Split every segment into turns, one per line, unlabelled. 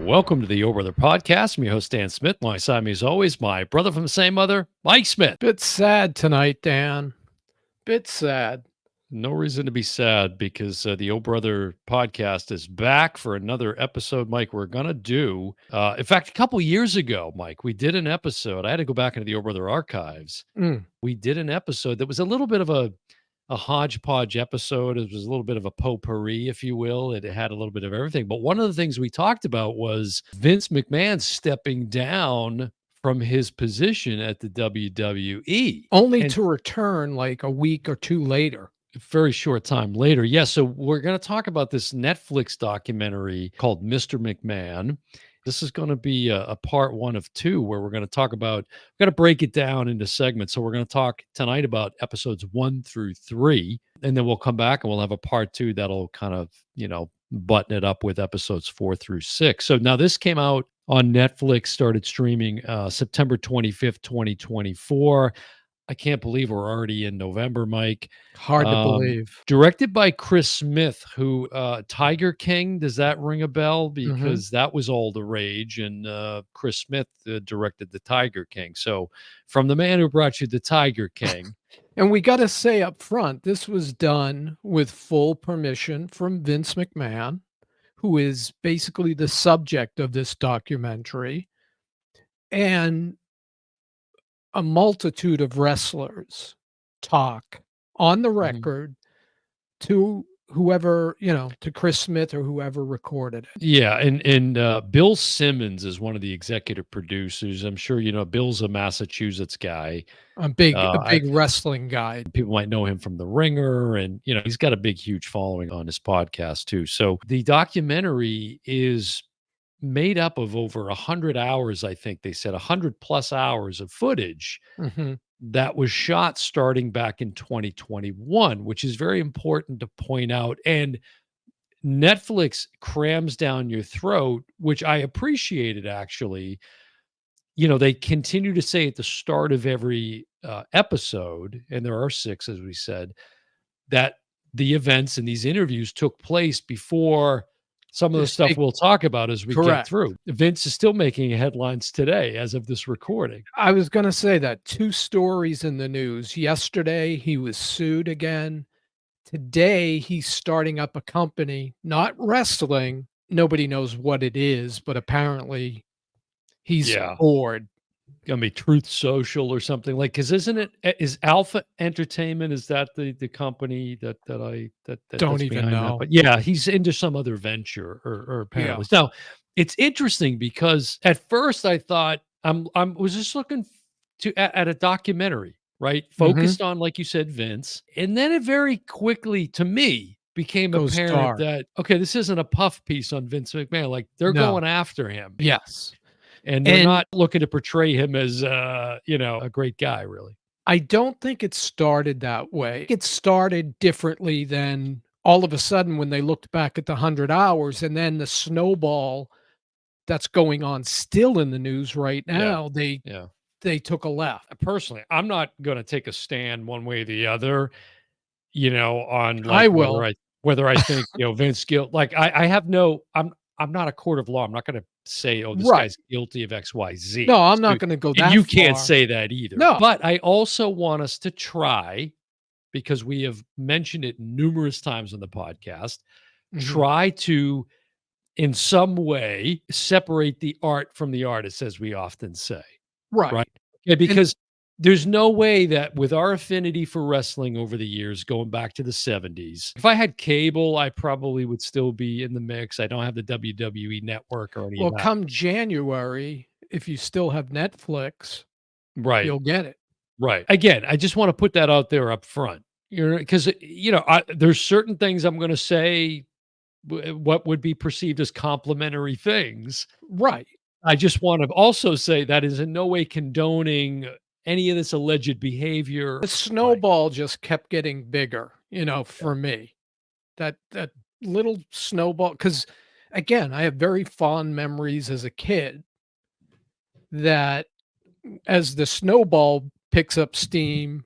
Welcome to the Your Brother Podcast. I'm your host, Dan Smith. Alongside me, as always, my brother from the same mother, Mike Smith.
Bit sad tonight, Dan. Bit sad.
No reason to be sad because the Your Brother Podcast is back for another episode, Mike. We're going to do, in fact, a couple years ago, Mike, we did an episode. I had to go back into the Your Brother archives. We did an episode that was a little bit of a hodgepodge episode. It was a little bit of a potpourri, if you will. It had a little bit of everything. But one of the things we talked about was Vince McMahon stepping down from his position at the WWE.
Only to return like a week or two later.
A very short time later. Yeah. So we're going to talk about this Netflix documentary called Mr. McMahon. This is going to be a part one of two where we're going to talk about, we're going to break it down into segments. So we're going to talk tonight about episodes 1 through 3, and then we'll come back and we'll have a part 2 that'll kind of, button it up with episodes 4 through 6. So now this came out on Netflix, started streaming September 25th, 2024. I can't believe we're already in November, Mike.
Hard to believe.
Directed by Chris Smith, who Tiger King, does that ring a bell? Because that was all the rage, and Chris Smith directed the Tiger King. So from the man who brought you the Tiger King.
And we got to say up front, this was done with full permission from Vince McMahon, who is basically the subject of this documentary. And a multitude of wrestlers talk on the record to whoever, to Chris Smith or whoever recorded it.
Yeah, and Bill Simmons is one of the executive producers. I'm sure Bill's a Massachusetts guy.
A big wrestling guy.
People might know him from The Ringer, and he's got a big, huge following on his podcast too. So the documentary is made up of over 100 hours, I think they said 100 plus hours of footage that was shot starting back in 2021, which is very important to point out. And Netflix crams down your throat, which I appreciated actually. They continue to say at the start of every episode, and there are 6, as we said, that the events and these interviews took place before some of the stuff we'll talk about as we get through. Vince is still making headlines today as of this recording.
I was going to say that 2 stories in the news. Yesterday, he was sued again. Today, he's starting up a company, not wrestling. Nobody knows what it is, but apparently he's bored.
Gonna be Truth Social or something like, because is Alpha Entertainment, is that the company that
don't even know
that? But yeah, he's into some other venture or apparently. Now it's interesting because at first I thought I was just looking at a documentary, right, focused on, like you said, Vince, and then it very quickly to me became apparent that this isn't a puff piece on Vince McMahon, like they're going after him.
Yes.
And they're not looking to portray him as, a great guy, really.
I don't think it started that way. It started differently than all of a sudden when they looked back at the 100 hours and then the snowball that's going on still in the news right now. They took a left.
Personally, I'm not going to take a stand one way or the other, on like
I will.
whether I think, Vince Gill, like I have no, I'm not a court of law. I'm not going to say, this guy's guilty of X, Y, Z.
No, I'm not going to go that
You
far.
can't say that either.
No.
But I also want us to try, because we have mentioned it numerous times on the podcast, try to, in some way, separate the art from the artist, as we often say.
Right?
Yeah, because there's no way that with our affinity for wrestling over the years, going back to the 70s, if I had cable, I probably would still be in the mix. I don't have the WWE network or any of that.
Well, come January, if you still have Netflix, you'll get it.
Right. Again, I just want to put that out there up front, because, there's certain things I'm going to say, what would be perceived as complimentary things.
Right.
I just want to also say that is in no way condoning any of this alleged behavior.
The snowball just kept getting bigger, for me. That little snowball, because again, I have very fond memories as a kid that as the snowball picks up steam.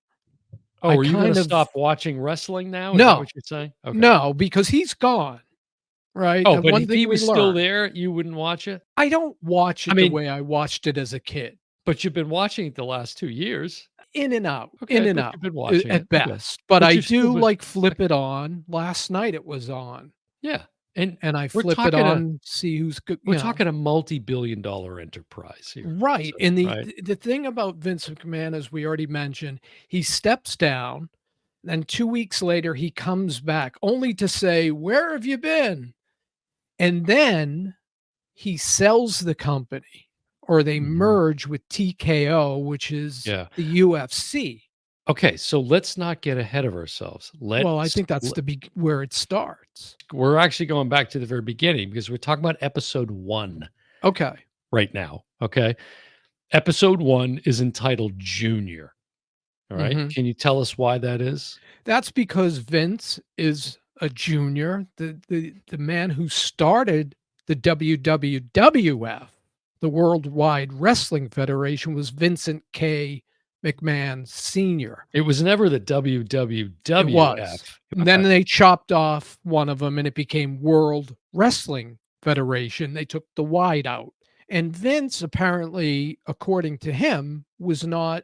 Oh, are you going to stop watching wrestling now? Is
no,
that what you're saying? Okay.
No, because he's gone. right?
Oh,
And
but
one
if he
thing we
was still
learned,
there, you wouldn't watch it?
I don't watch
I
it the
mean,
way I watched it as a kid.
but you've been watching it the last 2 years.
In
Okay,
and
but
out,
you've been watching it.
at
Okay.
best, but
But
I
you've still
do,
been
like, flip
okay.
it on. Last night it was on,
Yeah, and
and I
we're
flip it
talking a
on, see who's good,
we're talking a multi-billion dollar enterprise here,
right,
so
and the
right?
the the thing about Vince McMahon, as we already mentioned, he steps down, then 2 weeks later, he comes back only to say, "Where have you been?" And then he sells the company, or they
Mhm.
merge with TKO, which is
Yeah.
the UFC.
Okay, so let's not get ahead of ourselves.
Well, I
Let's
think that's
le
the where it starts.
we're actually going back to the very beginning because we're talking about episode 1
Okay.
right now, okay? Episode 1 is entitled Junior, all right?
Mhm.
Can you tell us why that is?
That's because Vince is a junior. The man who started the WWWF, the Worldwide Wrestling Federation, was Vincent K. McMahon Sr.
It was never the
It was.
WWF.
And then
Okay.
they chopped off one of them, and it became World Wrestling Federation. They took the wide out. And Vince, apparently, according to him, was not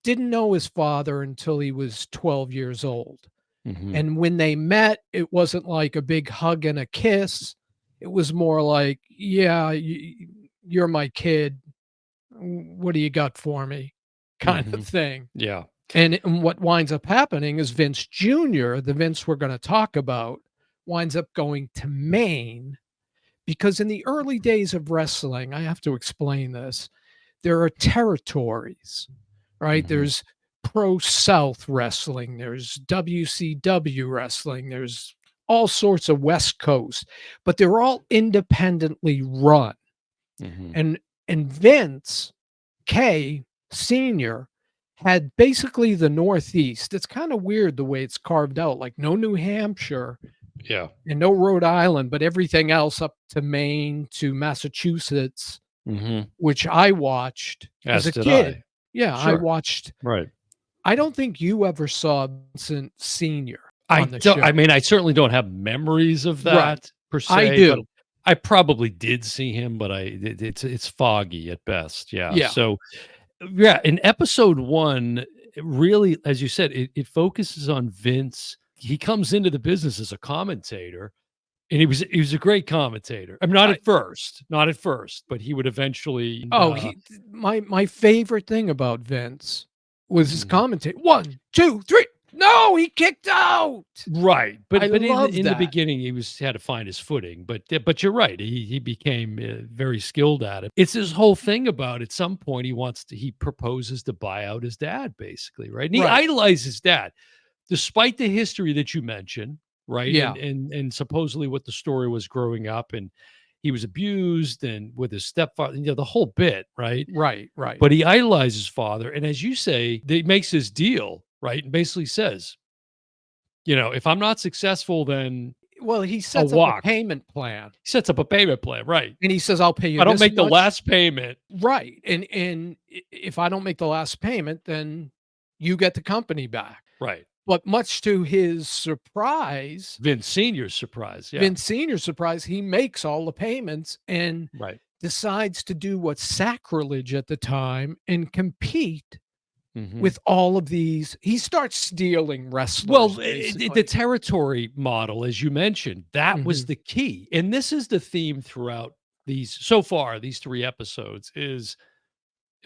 didn't know his father until he was 12 years old.
Mhm,
And when they met, it wasn't like a big hug and a kiss. It was more like, "Yeah, you're my kid. What do you got for me?" kind of
mhm.
thing.
Yeah.
And what winds up happening is Vince Jr., the Vince we're gonna talk about, winds up going to Maine because in the early days of wrestling, I have to explain this, there are territories, right?
Mhm,
There's Pro South Wrestling, there's WCW Wrestling, there's all sorts of West Coast, but they're all independently run.
mhm.
And Vince K Senior had basically the Northeast. It's kind of weird the way it's carved out, like no New Hampshire
Yeah.
and no Rhode Island, but everything else up to Maine to Massachusetts,
Mhm.
which I watched as
As
a
did
kid.
I.
Yeah, I
Sure.
watched.
Right.
I don't think you ever saw Vincent Senior
I
on the
don't I
show.
mean, I certainly don't have memories of
Right.
that per
I
se, but
do.
I probably did see him, but it's foggy at best, yeah,
Yeah.
so, yeah, in episode 1, it really, as you said, it focuses on Vince. He comes into the business as a commentator, and he was a great commentator. I mean,
I
not at first, but he would eventually,
Oh, my favorite thing about Vince was his
mhm.
commentary. 1, 2, 3. No, he kicked out.
Right,
I
but in
love
the
that.
beginning, he had to find his footing, but you're right, he became, very skilled at it. It's his whole thing about at some point, he proposes to buy out his dad, basically, right? And he
Right.
idolizes his dad, despite the history that you mentioned, right?
Yeah.
And supposedly what the story was growing up, and he was abused and with his stepfather, the whole bit, right?
Right, right.
But he idolizes his father, and as you say, he makes his deal, right? And basically says, if I'm not successful, then
Well, he
I'll
sets up a
walk.
payment plan,
He sets up a payment plan, right?
and he says, "I'll pay
If
you
I don't
this
make the
much."
last payment,
Right, and if I don't make the last payment, then you get the company back.
right?
But much to his surprise,
Vince Senior's surprise, yeah,
Vince Senior's surprise, he makes all the payments and
right.
decides to do what's sacrilege at the time and compete
Mhm.
with all of these. He starts stealing
Well,
wrestlers,
the
basically.
territory model, as you mentioned, that was
Mhm.
the key, and this is the theme throughout these 3 episodes is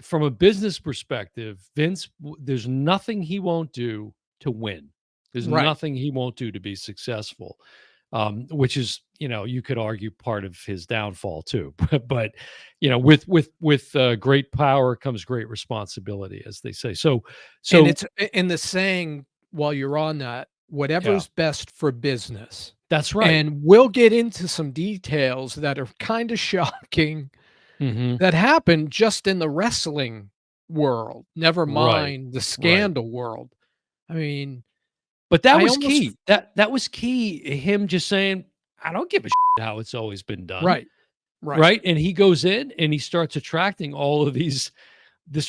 from a business perspective, there's nothing he won't do to win. There's
Right.
nothing he won't do to be successful, which is, you could argue part of his downfall too. But with great power comes great responsibility, as they say. So,
And
so
it's in the saying, while you're on that,
yeah,
whatever's best for business.
that's right.
And we'll get into some details that are kind of shocking
Hmm.
that happened just in the wrestling world, never
Right,
mind the
right.
scandal world. I mean,
But that
I
was
almost
key. That was key. Him just saying, "I don't give a how it's always been done."
right, right,
Right, and he goes in and he starts attracting all of this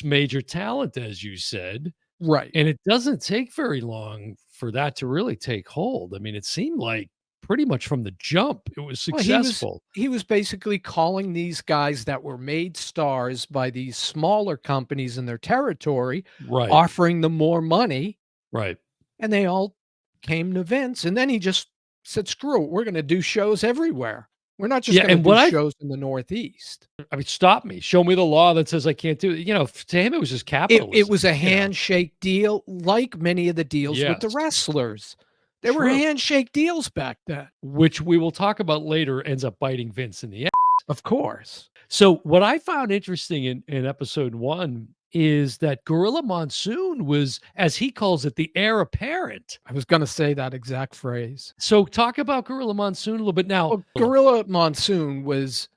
major talent, as you said,
right.
and it doesn't take very long for that to really take hold. I mean, it seemed like pretty much from the jump, it was
Well,
successful.
he was basically calling these guys that were made stars by these smaller companies in their territory,
Right,
offering them more money,
right.
and they all came to Vince, and then he just said, "Screw it, we're gonna do shows everywhere. We're not just
Yeah,
gonna
and
do
what
shows in the Northeast."
I mean, stop me, show me the law that says I can't do it. To him, it was just
It
capitalism,
was a handshake deal like many of the deals with the
Yes,
wrestlers. There were
true.
handshake deals back then.
Which we will talk about later ends up biting Vince in the end.
Of course.
So what I found interesting in episode 1 is that Gorilla Monsoon was, as he calls it, the heir apparent.
I was gonna say that exact phrase.
So talk about Gorilla Monsoon a little bit now.
Well, Gorilla Monsoon was,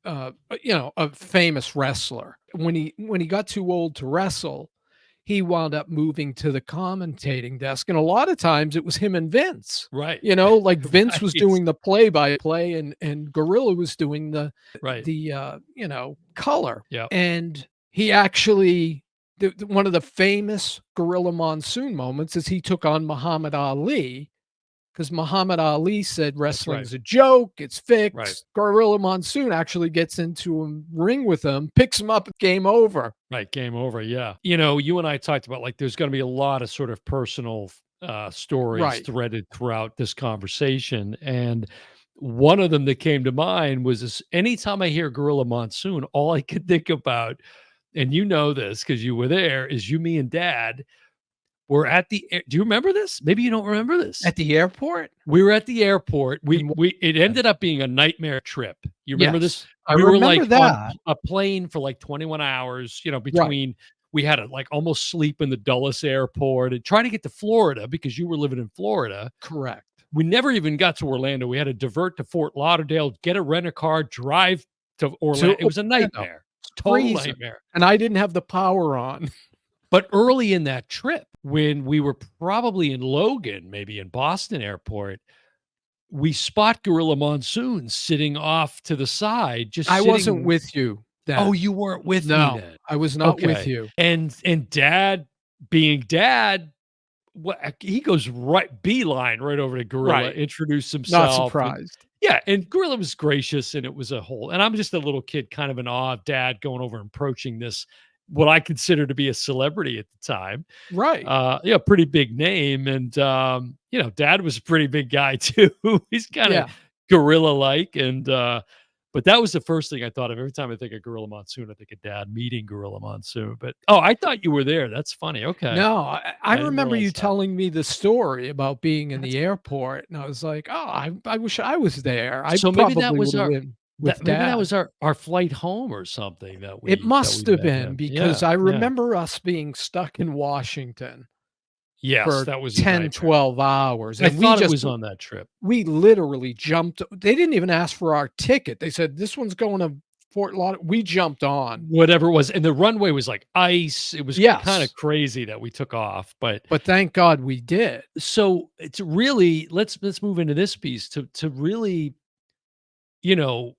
a famous wrestler. When he got too old to wrestle, he wound up moving to the commentating desk, and a lot of times it was him and Vince.
Right.
Like Vince was
Right.
doing the play-by-play and Gorilla was doing
Right.
color.
Yeah.
And he actually one of the famous Gorilla Monsoon moments is he took on Muhammad Ali, because Muhammad Ali said
That's right.
wrestling's a joke, it's
Right.
fixed. Gorilla Monsoon actually gets into a ring with him, picks him up, game over.
Right. Game over. Yeah. You and I talked about like there's going to be a lot of sort of personal stories
Right.
threaded throughout this conversation. And one of them that came to mind was this: anytime I hear Gorilla Monsoon, all I could think about, and you know this because you were there, is you, me, and Dad were at the do you remember this? Maybe you don't remember this.
At the airport?
We were at the airport.
And
We it ended up being a nightmare trip. You remember this?
yes, I
We were,
remember
like, on
that.
a plane for, like, 21 hours,
Right,
between we had to, like, almost sleep in the Dulles airport and try to get to Florida because you were living in Florida.
correct.
We never even got to Orlando. We had to divert to Fort Lauderdale, get a rent-a-car, drive to
To
Orlando. It was a
Orlando,
nightmare. Total
freezing,
nightmare.
and I didn't have the power on.
But early in that trip, when we were probably in Logan, maybe in Boston Airport, we spot Gorilla Monsoon sitting off to the side, just
I wasn't
sitting.
with you
Oh,
then.
you weren't with me
No,
then.
I was not with
Okay.
you.
And Dad, being Dad, he goes beeline right over to Gorilla,
Right,
introduced
not
himself, and
surprised.
yeah, and Gorilla was gracious, and it was a whole. And I'm just a little kid, kind of in awe of Dad going over and approaching this, what I consider to be a celebrity at the time.
Right,
Yeah, pretty big name, and Dad was a pretty big guy too. He's kind of
yeah.
gorilla like, and but that was the first thing I thought of every time I think of Gorilla Monsoon. I think of Dad meeting Gorilla Monsoon. But I thought you were there. That's funny. Okay,
No, I
I didn't
remember you
realize that.
telling me the story about being in
That's
the airport, and I was like, "Oh, I wish I was there." I
so maybe that
probably
was
would have
our
been with
that was
Dad.
our flight home or something that
It
we
must have
met
been
him. Yeah,
because I
yeah.
remember us being stuck in Washington
Yes,
for
that was a
10,
nightmare.
12 hours,
I
and we
thought it
just
was on that trip.
we literally jumped. They didn't even ask for our ticket. They said, "This one's going to Fort Lauderdale." We jumped on.
Whatever it was, and the runway was like ice. It was kinda
Yes,
crazy that we took off, but
but thank God we did.
so it's really let's move into this piece to really, you know,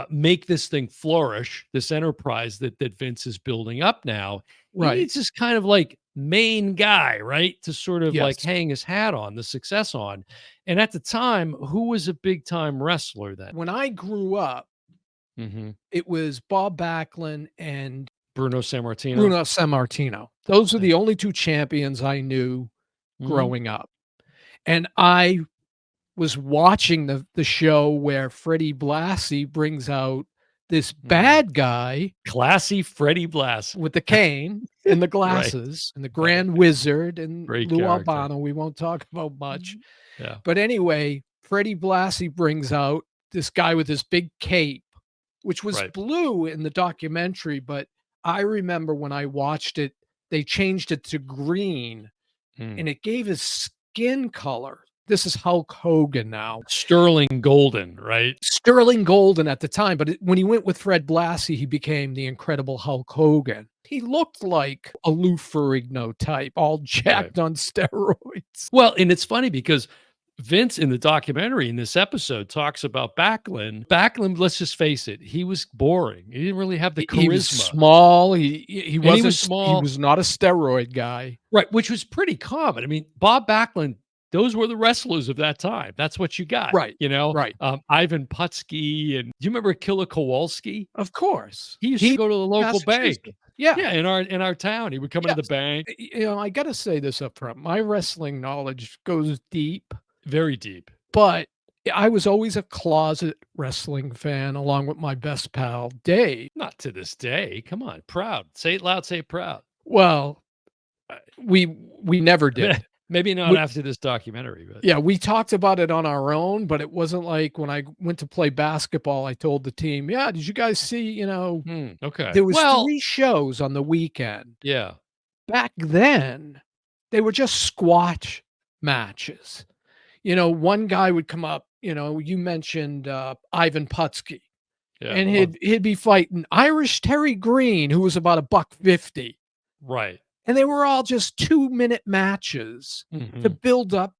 make this thing flourish, this enterprise that Vince is building up now. He
Right.
needs this kind of like main guy, right? To sort of like
Yes.
hang his hat on, the success on. And at the time, who was a big time wrestler then?
When I grew up,
Mhm.
it was Bob Backlund and
Bruno Sammartino?
Bruno Sammartino. Those are
Yeah.
the only 2 champions I knew
Mhm.
growing up, and I was watching the show where Freddie Blassie brings out this
Mhm.
bad guy
Classy Freddie Blassie.
with the cane and the
Right,
glasses and the
right.
Grand Wizard and
Great
Lou
character.
Albano, we won't talk about much.
Mhm. Yeah.
But anyway, Freddie Blassie brings out this guy with this big cape, which was
Right.
blue in the documentary, but I remember when I watched it, they changed it to green
Mm.
and it gave his skin color. This is Hulk Hogan now.
Sterling Golden, right?
Sterling Golden at the time, but when he went with Fred Blassie, he became the Incredible Hulk Hogan. He looked like a Lou Ferrigno type, all
Right.
jacked on steroids.
Well, and it's funny because Vince in the documentary in this episode talks about Backlund. Backlund, let's just face it, he was boring. He didn't really have the
He was
charisma.
small. He
And he
wasn't
was
he
small.
was not a steroid guy.
Right, which was pretty common. I mean, Bob Backlund those were the wrestlers of that time. That's what you got,
Right, right.
Ivan Putski, and do you remember Killer Kowalski?
Of course.
He used to
He
go to the local bank.
Massachusetts. Yeah,
Yeah, in our town, he would come into the
yes.
bank.
I gotta say this up front, my wrestling knowledge goes deep,
Very deep.
but I was always a closet wrestling fan along with my best pal, Dave.
Not to this day. Come on, proud. Say it loud, say it proud.
Well, we never did.
Maybe not
We
after this documentary, but
Yeah, we talked about it on our own, but it wasn't like when I went to play basketball, I told the team, "Yeah, did you guys see,
okay.
there was
Well,
3 shows on the weekend."
yeah,
Back then, they were just squash matches. One guy would come up, you mentioned, Ivan Putski,
yeah,
and
love
he'd be fighting Irish Terry Green, who was about a buck 50,
right.
and they were all just 2-minute matches to
Mhm,
build up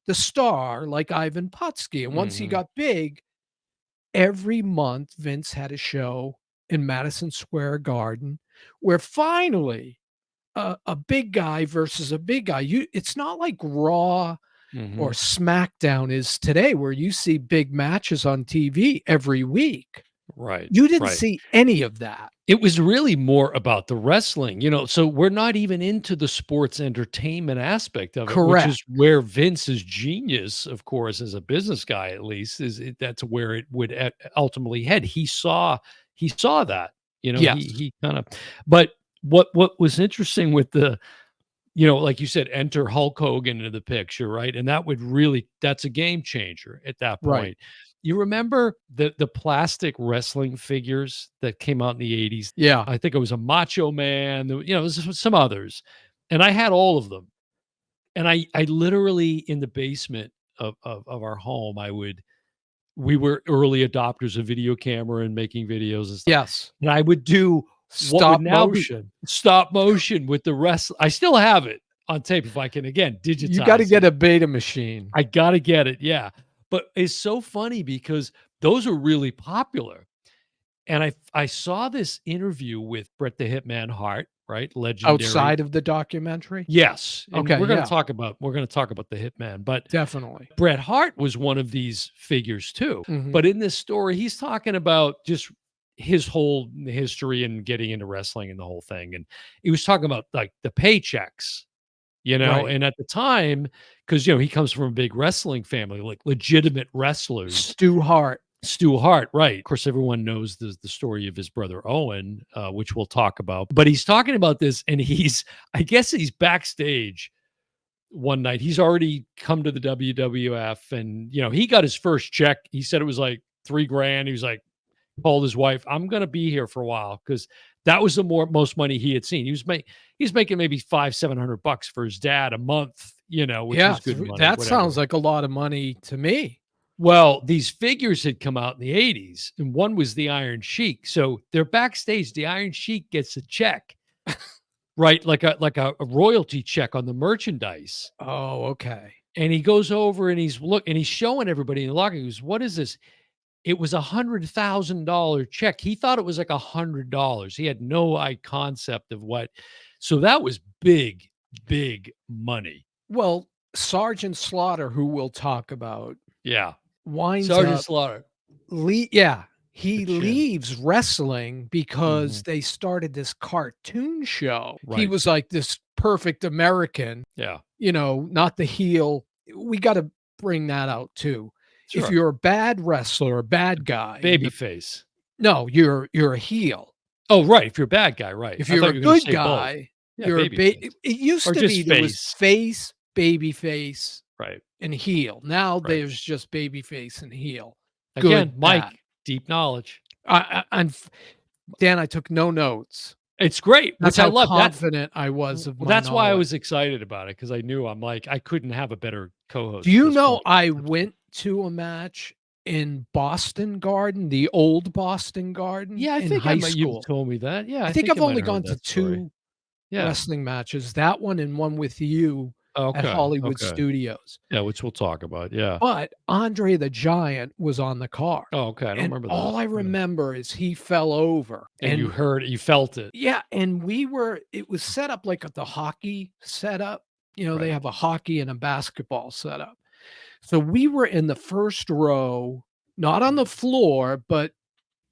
the star like Ivan Putski, and once he
mhm,
got big, every month Vince had a show in Madison Square Garden where finally a big guy versus a big guy. It's not like Raw or
mhm.
SmackDown is today where you see big matches on TV every week.
Right,
You didn't
right.
see any of that.
It was really more about the wrestling, so we're not even into the sports entertainment aspect of it, which
Correct.
is where Vince's genius, of course, as a business guy at least, that's where it would ultimately head. He saw that,
Yes.
he kind of, but what was interesting with the, like you said, enter Hulk Hogan into the picture, right? And that's a game changer at that
Right.
point. You remember the plastic wrestling figures that came out in the 80s?
Yeah.
I think it was a Macho Man, there's some others. And I had all of them. And I literally in the basement of our home, we were early adopters of video camera and making videos and stuff.
Yes.
And I would do what would
Stop
now be
motion.
stop motion with the rest. I still have it on tape if I can again
You gotta
digitize
get
it.
a beta machine.
I gotta get it, yeah. But it's so funny because those are really popular. And I saw this interview with Bret the Hitman Hart, right? Legendary.
Outside of the documentary?
Yes, and
Okay, yeah,
we're gonna talk about the Hitman, but
definitely.
Bret Hart was one of these figures too.
Mhm.
But in this story, he's talking about just his whole history and getting into wrestling and the whole thing. And he was talking about like the paychecks,
Right.
and at the time, because he comes from a big wrestling family, like legitimate wrestlers.
Stu Hart.
Stu Hart, right. Of course, everyone knows the story of his brother Owen, which we'll talk about. But he's talking about this, and I guess he's backstage one night. He's already come to the WWF, and he got his first check. He said it was like 3 grand. He was like, called his wife, "I'm gonna be here for a while," because that was the most money he had seen. He's making maybe 500-700 bucks for his dad a month, which
Yeah,
was good money,
that sounds
whatever.
like a lot of money to me.
Well, these figures had come out in the 80s, and one was the Iron Sheik. So they're backstage. The Iron Sheik gets a check, right? Like a royalty check on the merchandise.
Oh, okay.
And he goes over and he's showing everybody in the locker. He goes, "What is this?" It was $100,000 check. He thought it was like $100. He had no concept of what. So that was big, big money.
Well, Sergeant Slaughter, who we'll talk about,
Yeah.
winds
Sergeant
up
Slaughter.
yeah,
The
he
chin.
leaves wrestling because
Mhm.
they started this cartoon show. He
Right.
was like this perfect American,
Yeah.
not the heel. We gotta bring that out too. If
Sure.
you're a bad wrestler, a bad guy in the
Babyface.
no, you're a heel.
Oh, right, if you're a bad guy, right.
If
I
you're
thought
a
you were gonna
good
say both.
guy,
Yeah,
you're a it
babyface.
used
Or
to be
just
there was
face.
face, baby face,
Right,
and heel. Now
right.
there's just baby face and heel.
Again,
Good, bad.
Mike, deep knowledge.
And Dan, I took no notes.
It's great,
That's
which I
how
love.
confident I was of
Well,
my
that's why I
knowledge.
was excited about it because I knew I couldn't have a better
Do
co-host at
you
this
know
point.
I went to a match in Boston Garden, the old Boston Garden
Yeah, I
in
think
high
you've
school?
told me that. Yeah,
I
I
think
think
I've
I might
only
have heard
gone to
that story.
2
Yeah.
wrestling matches, that one and one with you at
Okay,
Hollywood
okay.
Studios.
Yeah, which we'll talk about, yeah.
But Andre the Giant was on the card,
Oh, okay, I don't
and
remember that.
all I
Yeah.
remember is he fell over,
And you
and
heard it, you felt it.
yeah, and it was set up like the hockey setup They
Right.
have a hockey and a basketball setup. So we were in the first row, not on the floor, but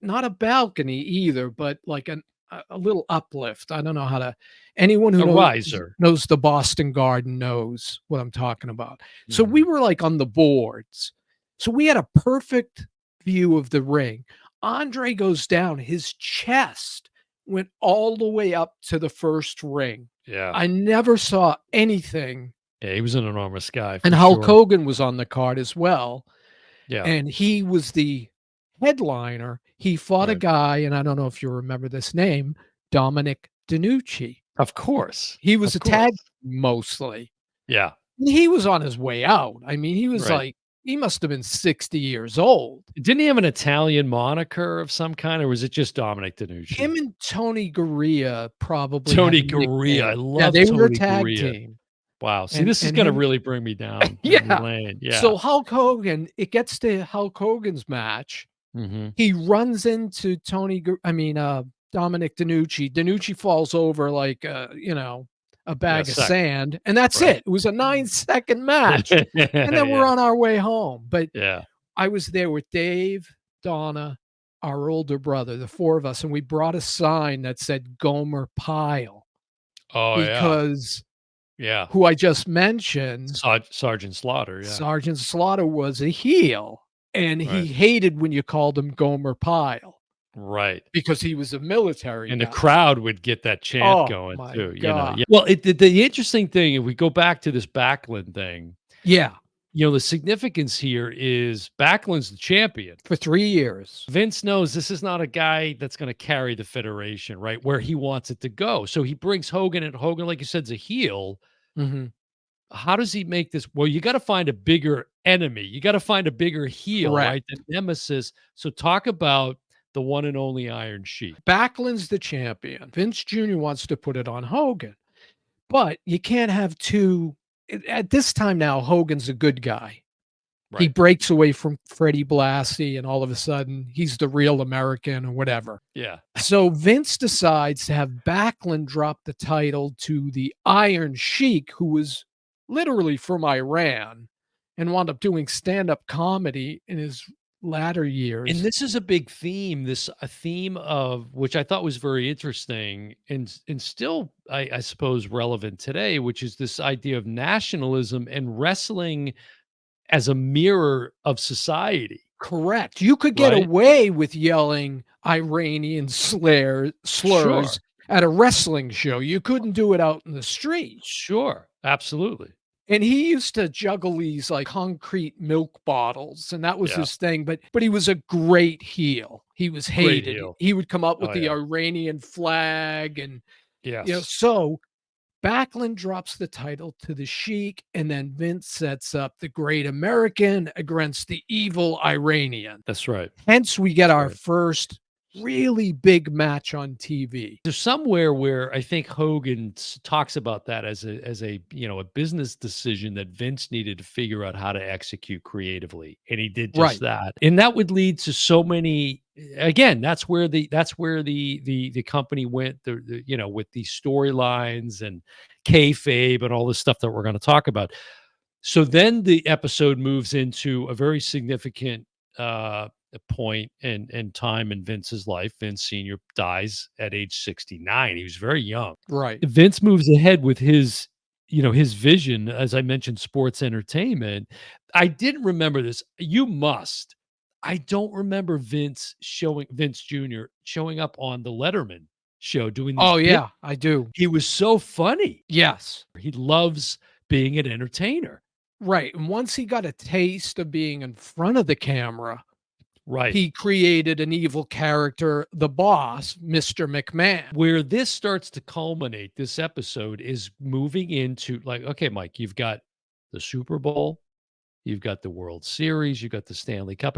not a balcony either, but like a little uplift. I don't know how to anyone who
A riser.
knows the Boston Garden knows what I'm talking about. So we
Mhm.
were like on the boards. So we had a perfect view of the ring. Andre goes down, his chest went all the way up to the first ring.
Yeah.
I never saw anything.
Yeah, he was an enormous guy
And
for
Hulk
sure.
Hogan was on the card as well,
Yeah.
and he was the headliner. He fought a
Right.
guy, and I don't know if you remember this name, Dominic DeNucci.
Of course.
He was
Of
a tag
course.
mostly.
Yeah.
He was on his way out. I mean,
Right.
he must have been 60 years old.
Didn't he have an Italian moniker of some kind, or was it just Dominic DeNucci?
Him and Tony Garea probably had
Tony
a
Garea. I
nickname. Yeah,
love
they were a
Tony
tag
Garea.
team,
Wow. See,
and
this is
and
gonna
him
really bring me down memory
yeah.
lane. Yeah.
So Hulk Hogan, it gets to Hulk Hogan's match.
Mhm.
He runs into Dominic DeNucci. DeNucci falls over like, a
Yeah,
bag of
sec
sand, and that's
right.
it. It was a 9-second match, and then we're
Yeah.
on our way home. But
Yeah.
I was there with Dave, Donna, our older brother, the 4 of us, and we brought a sign that said Gomer Pyle
Oh, yeah.
because
Yeah.
who I just mentioned,
Sergeant Slaughter, yeah.
Sergeant Slaughter, was a heel, and he
Right.
hated when you called him Gomer Pyle
Right.
because he was a military
And the
guy.
crowd would get that chant
Oh
going
my
too.
god.
Yeah. Well, the interesting thing, if we go back to this Backlund thing,
Yeah,
the significance here is Backlund's the champion.
for 3 years.
Vince knows this is not a guy that's gonna carry the federation, right, where he wants it to go. So he brings Hogan, and Hogan, like you said, is a heel.
Mhm.
How does he make this? Well, you gotta find a bigger enemy. You gotta find a bigger heel, right? The
Correct.
nemesis. So talk about the one and only Iron Sheik.
Backlund's the champion. Vince Jr. wants to put it on Hogan, but you can't have 2 at this time now, Hogan's a good guy. He
Right.
breaks away from Freddie Blassie, and all of a sudden, he's the real American or whatever.
Yeah.
So Vince decides to have Backlund drop the title to the Iron Sheik, who was literally from Iran and wound up doing stand-up comedy in his latter
And
years.
this is a big theme, this a theme of which I thought was very interesting and still I suppose relevant today, which is this idea of nationalism and wrestling as a mirror of society,
Correct. You could get
right?
away with yelling Iranian
Sure.
slurs at a wrestling show. You couldn't do it out in the street.
Sure. Absolutely.
And he used to juggle these like concrete milk bottles, and that was
Yeah.
his thing. But he was a great heel. He was
Great
hated.
heel.
He would come up with
Oh
the
yeah.
Iranian flag, and
Yes.
so Backlund drops the title to the Sheik, and then Vince sets up the Great American against the evil Iranian.
That's right.
Hence, we get
That's
our
right.
first really big match on TV.
There's somewhere where I think Hogan talks about that as a a business decision that Vince needed to figure out how to execute creatively, and he did just
Right.
that. And that would lead to so many. Again, that's where the company went. With these storylines and kayfabe and all this stuff that we're going to talk about. So then the episode moves into a very significant point and time in Vince's life. Vince Sr. dies at age 69. He was very young.
Right.
Vince moves ahead with his vision, as I mentioned, sports entertainment. I didn't remember this. You must. I don't remember Vince Jr. showing up on the Letterman show doing these
Oh,
bit.
yeah, I do.
He was so funny.
Yes.
He loves being an entertainer.
Right, and once he got a taste of being in front of the camera,
Right.
he created an evil character, the boss, Mr. McMahon.
Where this starts to culminate, this episode is moving into like, okay, Mike, you've got the Super Bowl, you've got the World Series, you've got the Stanley Cup.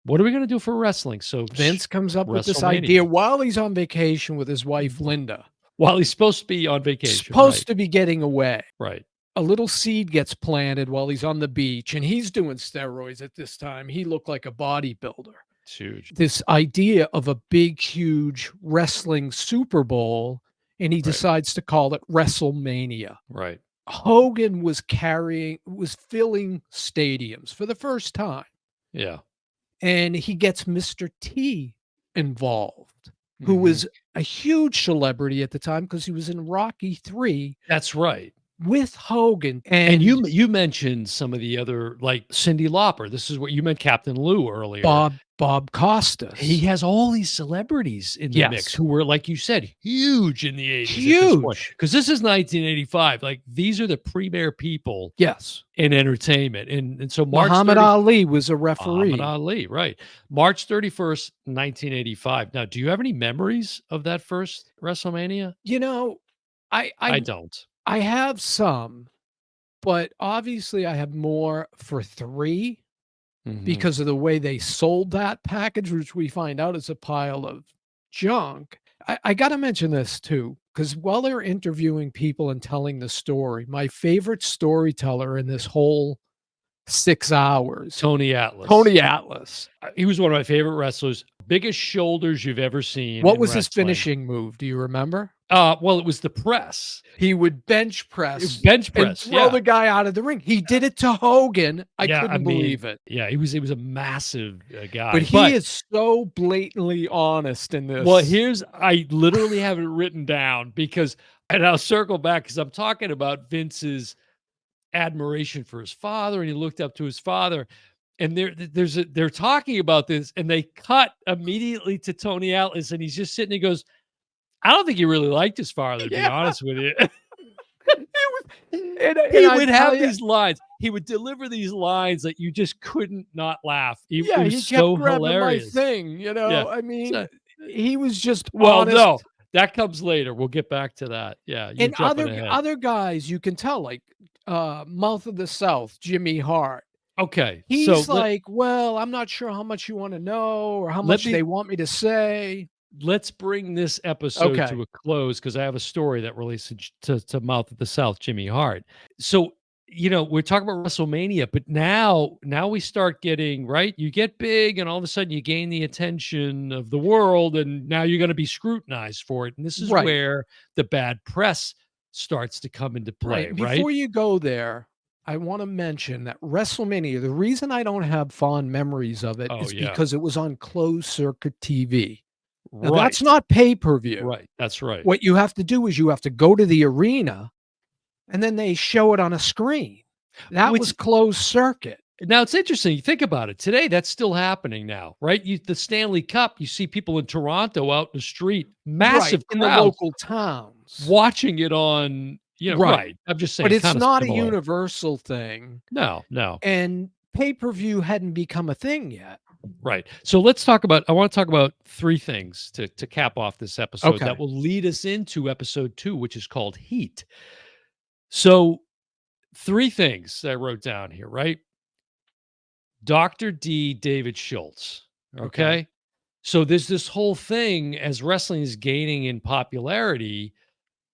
What are we going to do for wrestling? So
Vince comes up with this idea
WrestleMania
while he's on vacation with his wife, Linda,
while he's supposed to be on vacation.
supposed
Right.
to be getting away.
Right.
A little seed gets planted while he's on the beach, and he's doing steroids at this time. He looked like a bodybuilder.
It's huge.
This idea of a big, huge wrestling Super Bowl, and he
Right.
decides to call it WrestleMania.
Right.
Hogan was filling stadiums for the first time,
Yeah.
and he gets Mr. T involved, who
Mhm.
was a huge celebrity at the time because he was in Rocky 3
That's right.
with Hogan,
And
and
you mentioned some of the other, like Cyndi Lauper. This is what you meant, Captain Lou, earlier.
Bob
He
Costas.
has all these celebrities in the mix
Yes,
who were, like you said, huge in the '80s at this point.
huge.
Because this is 1985. Like, these are the premier people
Yes.
in entertainment. And so March
Muhammad
30,
Ali was a
Muhammad
referee.
Ali, right. March 31st, 1985. Now, do you have any memories of that first WrestleMania?
You know, I
I
I
don't.
I have some, but obviously I have more for 3
Mhm.
because of the way they sold that package, which we find out is a pile of junk. I gotta mention this too, because while they're interviewing people and telling the story, my favorite storyteller in this whole 6 hours,
Tony Atlas.
Tony Atlas.
He was one of my favorite wrestlers. Biggest shoulders you've ever seen
What
in
was his
wrestling.
finishing move? Do you remember?
Well, it was the press.
He would bench press
Bench
and
press,
throw
yeah.
the guy out of the ring. He did it to Hogan. I
Yeah, I
couldn't
mean,
believe it.
yeah, he was a massive,
But
guy,
he
but
is so blatantly honest in
well,
this.
here's I literally have it written down because and I'll circle back because 'cause I'm talking about Vince's admiration for his father, and he looked up to his father, and they're talking about this, and they cut immediately to Tony Atlas, and he's just sitting there, he goes, "I don't think he really liked his father, to be
Yeah,
honest with you."
it was and
He
I
would
tell
have
you,
these lines. He would deliver these lines that you just couldn't not laugh. It
yeah,
was
he kept
so
grabbing my
hilarious.
thing,
Yeah.
I mean,
So
he was just
well, no,
honest.
that comes later. We'll get back to that. Yeah, you're
And
jumping ahead.
other guys you can tell, like, Mouth of the South, Jimmy Hart.
Okay, so
He's like, "Well, I'm not sure how much you wanna know or how
let
much
me
they want me to say."
let's bring this episode to
Okay.
a close because I have a story that relates to Mouth of the South, Jimmy Hart. So, we're talking about WrestleMania, but now we start getting right. You get big, and all of a sudden you gain the attention of the world, and now you're going to be scrutinized for it. And this is
Right,
where the bad press starts to come into play,
right.
right?
Before you go there, I wanna mention that WrestleMania, the reason I don't have fond memories of it
Oh
is
yeah,
because it was on closed circuit TV. Now that's
right,
not pay-per-view.
right. That's right.
What you have to do is you have to go to the arena, and then they show it on a screen. That was
Which
closed circuit.
Now it's interesting. You think about it. Today, that's still happening now, right? The Stanley Cup. You see people in Toronto out in the street,
Right,
massive
in the
crowds
local towns.
watching it on.
Right.
Right. I'm just
But
saying,
it's
kind of
not a
similar.
universal thing,
No, no,
and pay-per-view hadn't become a thing yet.
right. So let's talk about. I want to talk about three things to cap off this episode that
Okay.
will lead us into episode 2, which is called Heat. So three things I wrote down here, right? Dr. D. David Schultz.
Okay.
Okay. So there's this whole thing as wrestling is gaining in popularity,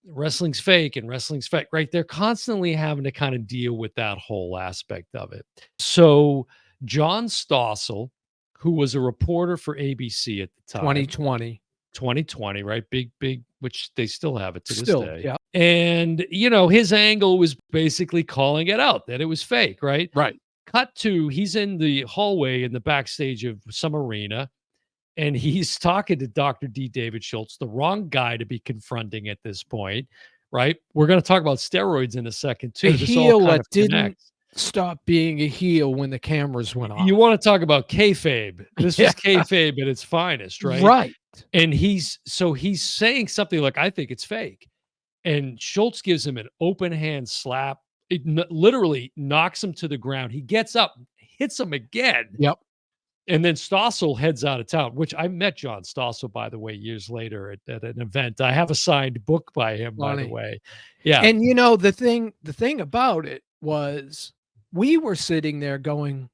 wrestling's fake and wrestling's fake, right? They're constantly having to kind of deal with that whole aspect of it. So John Stossel, who was a reporter for ABC at the time,
2020.
2020, right? Big, which they still have it to this
Still,
day.
yeah.
And, his angle was basically calling it out that it was fake, right?
Right.
Cut to he's in the hallway in the backstage of some arena and he's talking to Dr. D. David Schultz, the wrong guy to be confronting at this point, right? We're going to talk about steroids in a second
A
too. This all
heel
kind
that
of
didn't
connects.
stop being a heel when the cameras went
You
off.
want to talk about kayfabe? This
Yeah.
was kayfabe at its finest, right?
Right.
And he's saying something like, "I think it's fake," and Schultz gives him an open hand slap. It literally knocks him to the ground. He gets up, hits him again.
Yep.
And then Stossel heads out of town, which I met John Stossel, by the way, years later at an event. I have a signed book by him, by the
Funny.
way. Yeah,
And, the thing about it was we were sitting there going,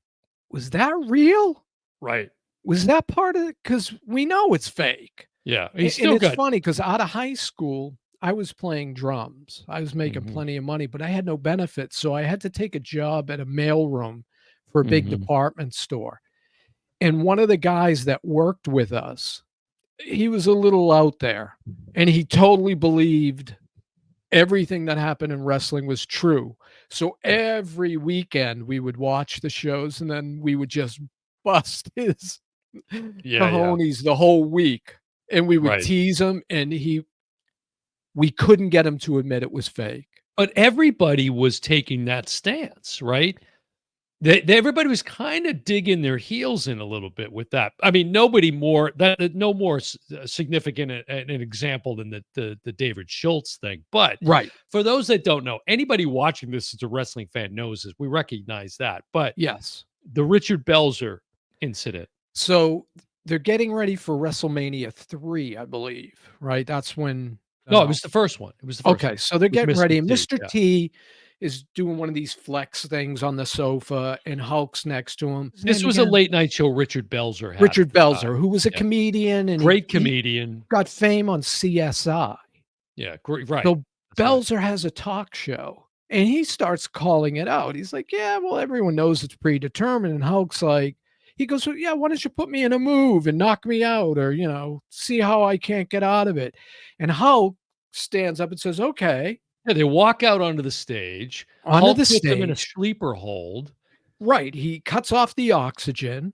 "Was that real?
right.
Was that part of it?" Because we know it's fake.
Yeah, he's
And
still
it's
good.
funny because out of high school, I was playing drums. I was making
Mhm,
plenty of money, but I had no benefits, so I had to take a job at a mailroom for a big
mhm.
department store. And one of the guys that worked with us, he was a little out there, and he totally believed everything that happened in wrestling was true. So every weekend we would watch the shows and then we would just bust his
Yeah, yeah.
cojones the whole week. And we would
Right.
tease him and we couldn't get him to admit it was fake.
But everybody was taking that stance, right? Everybody was kinda digging their heels in a little bit with that. I mean, nobody more that no more significant an example than the David Schultz thing, but
Right.
for those that don't know, anybody watching this as a wrestling fan knows this, we recognize that, but
Yes.
the Richard Belzer incident.
So they're getting ready for WrestleMania 3, I believe, right? That's when
No, it was the first one. It was the first
okay,
one
so they're
with
getting
Mr.
ready, and
T,
Mr.
yeah.
T is doing one of these flex things on the sofa, and Hulk's next to him. His
This
name
was a
again?
late night show Richard Belzer had at
Richard
the time.
Belzer, who was a
Yeah.
comedian, and
Great
he
comedian.
got fame on CSI.
Yeah, great right.
So
That's right.
Belzer has a talk show, and he starts calling it out. He's like, "Yeah, well, everyone knows it's predetermined." And Hulk's like, he goes, "Well, yeah, why don't you put me in a move and knock me out, or see how I can't get out of it?" And Hulk stands up and says, "Okay."
Yeah, they walk out onto the stage.
Onto
Hulk
the
puts him in a
stage.
sleeper hold.
Right, he cuts off the oxygen,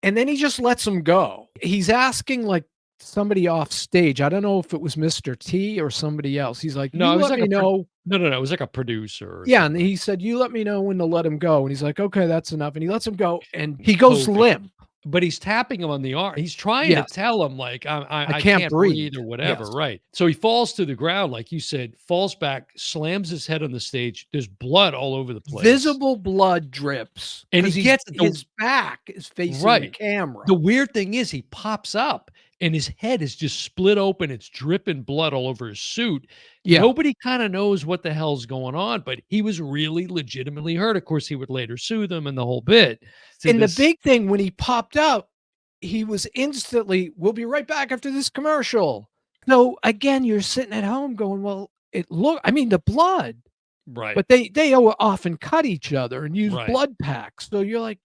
and then he just lets him go. He's asking, like, somebody off stage. I don't know if it was Mr. T or somebody else. He's like,
No,
"You
it was
let
like
me
a
know."
no, no, no, it was like a producer or
Yeah, and
something.
he said, "You let me know when to let him go." And he's like, "Okay, that's enough." And he lets him go, and he goes
Hogan.
limp.
But he's tapping him on the arm. He's trying to
Yes.
tell him, like,
"I
I
can't
can't
breathe."
breathe or whatever,
Yes.
right? So he falls to the ground, like you said, falls back, slams his head on the stage. There's blood all over the place.
Visible blood drips
And he
because
gets the
his back is facing the
right.
camera.
The weird thing is he pops up and his head is just split open. It's dripping blood all over his suit.
Yeah.
Nobody kind of knows what the hell's going on, but he was really legitimately hurt. Of course, he would later sue them and the whole bit to
And the
this.
big thing when he popped out, he was instantly, "We'll be right back after this commercial." So, again, you're sitting at home going, "Well, I mean, the blood,"
Right.
but they often cut each other and use
Right.
blood packs. So you're like,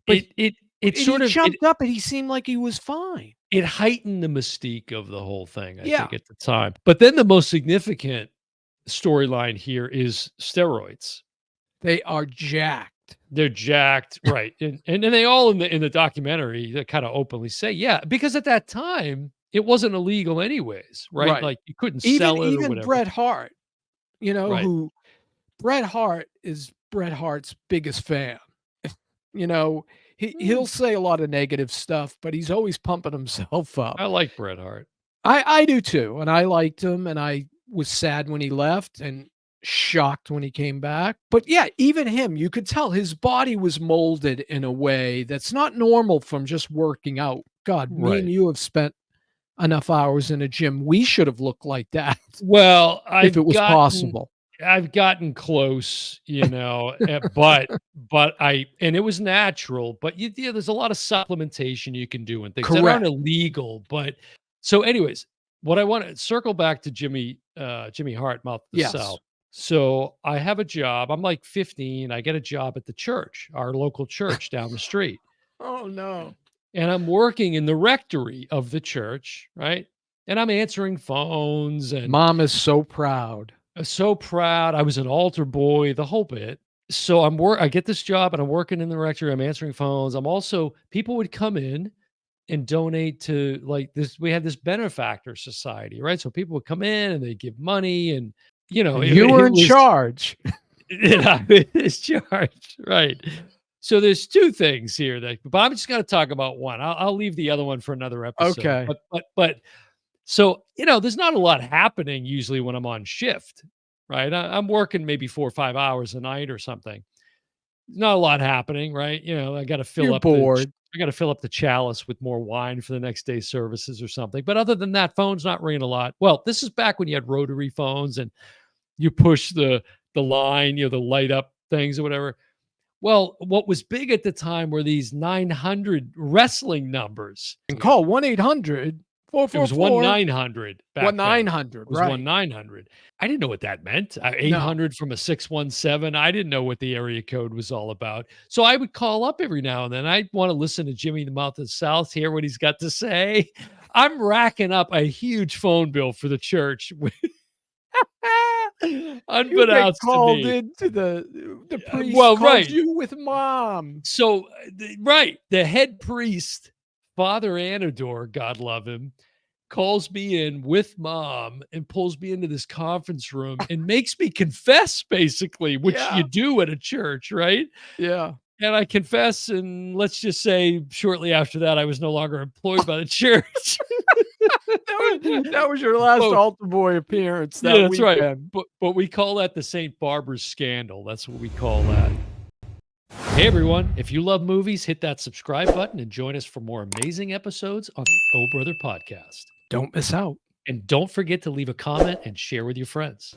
but
It
and he
sort of
jumped up and he seemed like he was fine.
it heightened the mystique of the whole thing, I
Yeah,
think, at the time. But then the most significant storyline here is steroids.
they are jacked.
They're jacked, right, and then they all in the documentary, they kinda openly say, yeah, because at that time, it wasn't illegal anyways, right?
Right.
Like, you couldn't
Even
sell it or
even
whatever.
Bret Hart,
Right.
who Bret Hart is Bret Hart's biggest fan. You know, he'll
Mm,
say a lot of negative stuff, but he's always pumping himself up.
I like Bret Hart.
I do too, and I liked him, and I was sad when he left and shocked when he came back. But yeah, even him, you could tell his body was molded in a way that's not normal from just working out. God, me and
Right.
you have spent enough hours in a gym. We should have looked like that
Well,
if it was possible.
I've gotten close, but I and it was natural, but there's a lot of supplementation you can do and things that aren't
Correct.
illegal. But so, anyways, what I want to circle back to Jimmy Hart, Mouth of the
Yes.
South. So I have a job. I'm like 15. I get a job at the church, our local church down the street,
Oh, no.
and I'm working in the rectory of the church, right? And I'm answering phones and
Mom is so proud.
I was so proud. I was an altar boy, the whole bit. So I get this job and I'm working in the rectory. I'm answering phones. I'm also people would come in and donate to like this. We had this benefactor society, right? So people would come in and they give money and
And
it,
you were
it
in
was
charge.
it's charged, right? So there's two things here but I'm just going to talk about one. I'll leave the other one for another episode.
Okay.
But so, there's not a lot happening usually when I'm on shift, right? I'm working maybe 4 or 5 hours a night or something. Not a lot happening, right?
You're bored.
I got to fill up the chalice with more wine for the next day's services or something. But other than that, phone's not ringing a lot. Well, this is back when you had rotary phones and you push the line, the light up things or whatever. Well, what was big at the time were these 900 wrestling numbers.
And call 1-800
It was
444
1-900 back then. It
1900,
was
right.
1-900. I didn't know what that meant.
No.
800 from a 617. I didn't know what the area code was all about. So I would call up every now and then. I want to listen to Jimmy the Mouth of the South, hear what he's got to say. I'm racking up a huge phone bill for the church.
You get
Unbeknownst to
called
me.
into the priest
Well,
calls
right.
you with mom.
So, right, the head priest, Father Anador, God love him, calls me in with mom and pulls me into this conference room and makes me confess basically, which you
Yeah,
do at a church, right?
yeah.
And I confess, and let's just say shortly after that, I was no longer employed by the church.
That was your last
Oh,
altar boy appearance
yeah,
that
that's right.
weekend.
But we call that the St. Barbara's scandal. That's what we call that. Hey everyone, if you love movies, hit that subscribe button and join us for more amazing episodes on the Oh Brother podcast.
Don't miss out.
And don't forget to leave a comment and share with your friends.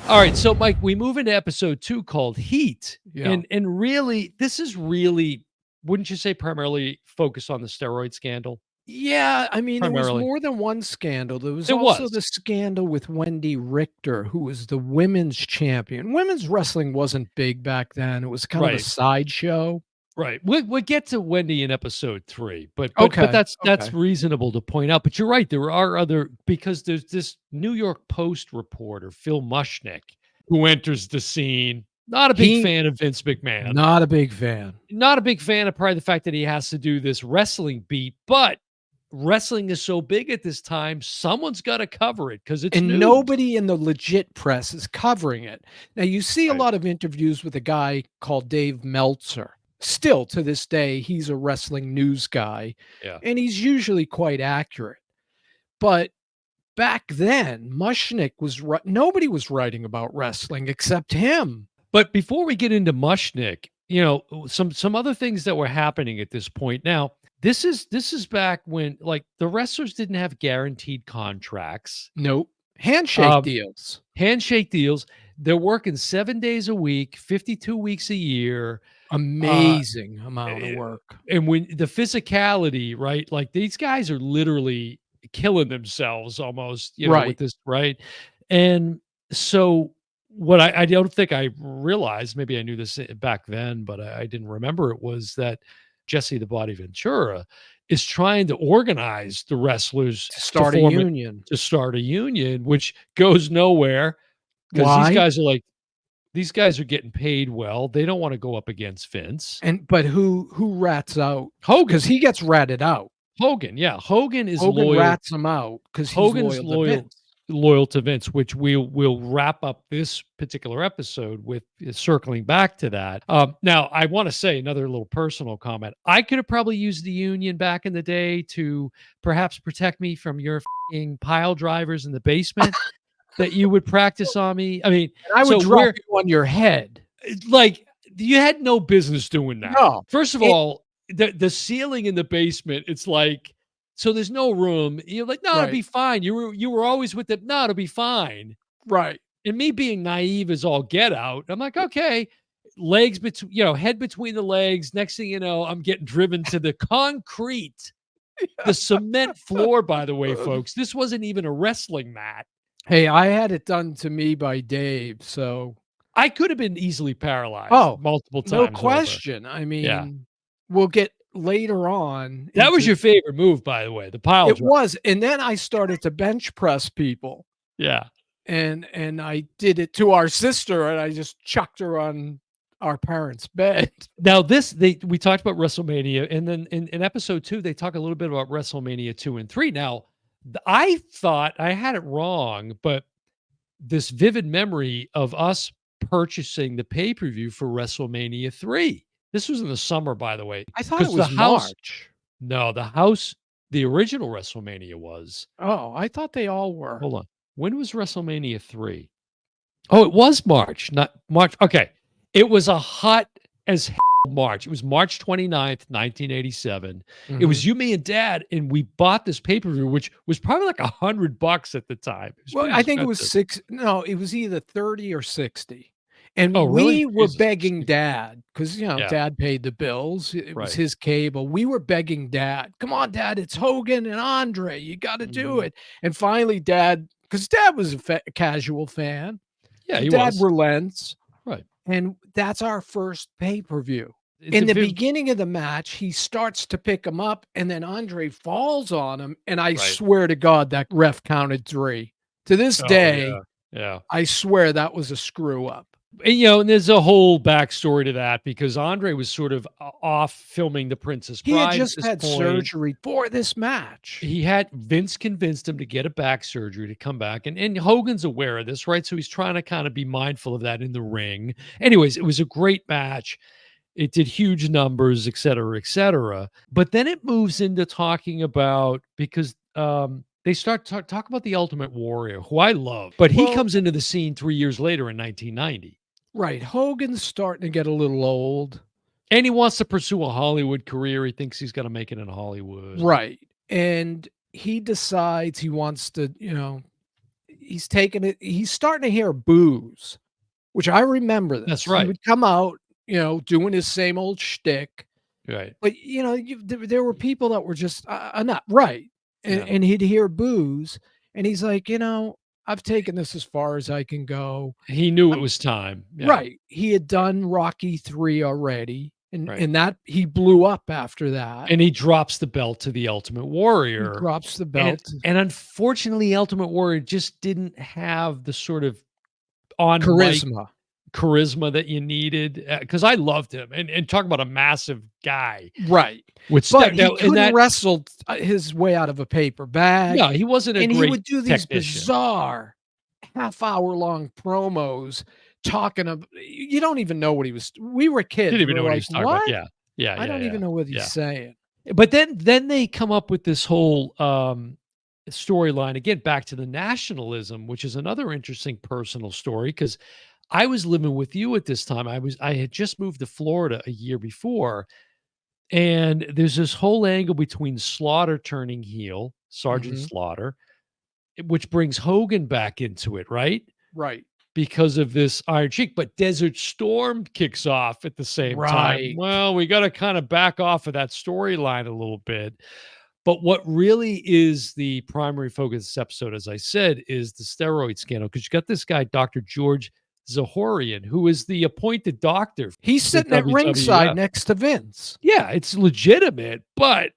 All right, so Mike, we move into episode 2 called Heat.
Yeah.
And really, this is really, wouldn't you say, primarily focused on the steroid scandal?
Yeah, I mean, there was
Primarily.
more than one scandal. There was
There
also
was.
the scandal with Wendy Richter, who was the women's champion. Women's wrestling wasn't big back then. It was kind of a
Right.
sideshow.
Right. We'll get to Wendy in episode 3, but
Okay,
that's
okay.
reasonable to point out. But you're right, there are other, because there's this New York Post reporter, Phil Mushnick, who enters the scene. Not a big
He
fan of Vince McMahon.
not a big fan.
Not a big fan of probably the fact that he has to do this wrestling beat, but wrestling is so big at this time, someone's got to cover it because it's
And
news.
nobody in the legit press is covering it. Now, you see a
Right.
lot of interviews with a guy called Dave Meltzer. Still to this day, he's a wrestling news guy,
Yeah.
and he's usually quite accurate. But back then, Mushnick was nobody was writing about wrestling except him.
But before we get into Mushnick, some other things that were happening at this point. Now, this is back when, like, the wrestlers didn't have guaranteed contracts,
Nope. Handshake
um,
deals.
handshake deals. They're working 7 days a week, 52 weeks a year. Uh,
Amazing amount of
eh,
work.
and when the physicality, right? Like, these guys are literally killing themselves almost, with
Right.
this, right? And so what I don't think I realized, maybe I knew this back then, but I didn't remember it, was that Jesse the Body Ventura is trying to organize the wrestlers
To
to
start a
form it,
union.
to start a union, which goes nowhere because
Why?
these guys are getting paid well. They don't want to go up against Vince.
But who rats out?
Hogan,
Because he gets ratted out.
Hogan, yeah, Hogan is
Hogan
loyal.
rats him out because he's
Hogan's
loyal to
loyal
Vince.
loyal to Vince, which we'll wrap up this particular episode with, circling back to that. Now, I want to say another little personal comment. I could have probably used the union back in the day to perhaps protect me from your f***ing pile drivers in the basement that you would practice on me. I mean,
And I would
so
drop
we're
you on your head.
like, you had no business doing that.
No.
First of all, the ceiling in the basement, it's like, so there's no room. You're like, no, it'll
Right,
be fine. You were always with them. No, it'll be fine.
right.
And me being naive as all get out, I'm like, okay, legs between, head between the legs. Next thing you know, I'm getting driven to the concrete, the cement floor. By the way, folks, this wasn't even a wrestling mat.
Hey, I had it done to me by Dave, so
I could have been easily paralyzed
oh,
multiple
no
times over.
question. I
Yeah.
mean, we'll get later on
That was
into
your favorite move, by the way, the pile
it
driver.
was, and then I started to bench press people,
Yeah.
and I did it to our sister, and I just chucked her on our parents' bed.
Now we talked about WrestleMania, and then in episode 2, they talk a little bit about WrestleMania 2 and 3. Now, I thought I had it wrong, but this vivid memory of us purchasing the pay-per-view for WrestleMania 3. This was in the summer, by the way,
I thought it
because the
was
house,
March.
no, the original WrestleMania was,
Oh, I thought they all were.
hold on. When was WrestleMania 3? Oh, it was March, not March. Okay. It was a hot as hell March. It was March 29th, 1987. It
Mhm.
was you, me, and dad, and we bought this pay-per-view, which was probably like $100 at the time. It was
Well,
pretty
I think it was
expensive.
it was either 30 or 60. And
Oh, really?
we were
Jesus.
begging dad because,
Yeah,
dad paid the bills. It was
right.
his cable. We were begging dad, come on, dad, it's Hogan and Andre. You got to do
Mhm.
it. And finally, dad, because dad was a casual fan,
Yeah,
so
he
dad
was.
relents.
Right.
And that's our first pay per view.
It's a
In the
viv
beginning of the match, he starts to pick him up, and then Andre falls on him. And I
Right.
swear to God, that ref counted 3. To this
Oh,
day,
yeah. Yeah.
I swear that was a screw up.
And, and there's a whole backstory to that because Andre was sort of off filming The Princess
He had
Bride at
just
this
had
point.
surgery for this match.
He had Vince convinced him to get a back surgery to come back, and Hogan's aware of this, right? So he's trying to kind of be mindful of that in the ring. Anyways, it was a great match. It did huge numbers, et cetera, et cetera. But then it moves into talking about because they start talk about the Ultimate Warrior, who I love, but he
Well,
comes into the scene 3 years later in 1990.
right, Hogan's starting to get a little old.
And he wants to pursue a Hollywood career. He thinks he's gonna make it in Hollywood.
Right, and he decides he wants to, he's starting to hear boos, which I remember
That's
this. He
right.
would come out, doing his same old shtick,
Right.
but, there were people that were just, not right, and
Yeah.
and he'd hear boos, and he's like, "I've taken this as far as I can go."
He knew it
I'm
was time. Yeah.
Right, he had done Rocky 3 already, and
Right.
and that he blew up after that.
And he drops the belt to the Ultimate
He
Warrior.
drops the
And
belt.
and unfortunately, Ultimate Warrior just didn't have the sort of on mic
Charisma.
charisma that you needed, because I loved him, and talk about a massive guy
Right,
with
but
step
he
now and
couldn't
that
wrestle his way out of a paper bag,
no, he wasn't a
and he
great
would do these
technician.
bizarre half-hour-long promos talking ab you don't even know what he was we were
Didn't
kids,
even
we're
know what he
like,
was talking about.
"What?
Yeah. Yeah,
I
yeah,
don't
yeah,
even know what he's
yeah.
saying."
But then they come up with this whole, storyline, again, back to the nationalism, which is another interesting personal story. Because I was living with you at this time. I had just moved to Florida a year before, and there's this whole angle between Slaughter turning heel, Sergeant
Mhm.
Slaughter, which brings Hogan back into it, right?
Right.
Because of this Iron Sheik, but Desert Storm kicks off at the same time.
Right.
Well, we gotta kinda back off of that storyline a little bit. But what really is the primary focus of this episode, as I said, is the steroid scandal. Because you got this guy, Dr. George Zahorian, who is the appointed doctor
He's
for the
sitting at ringside
WWF.
next to Vince.
Yeah, it's legitimate, but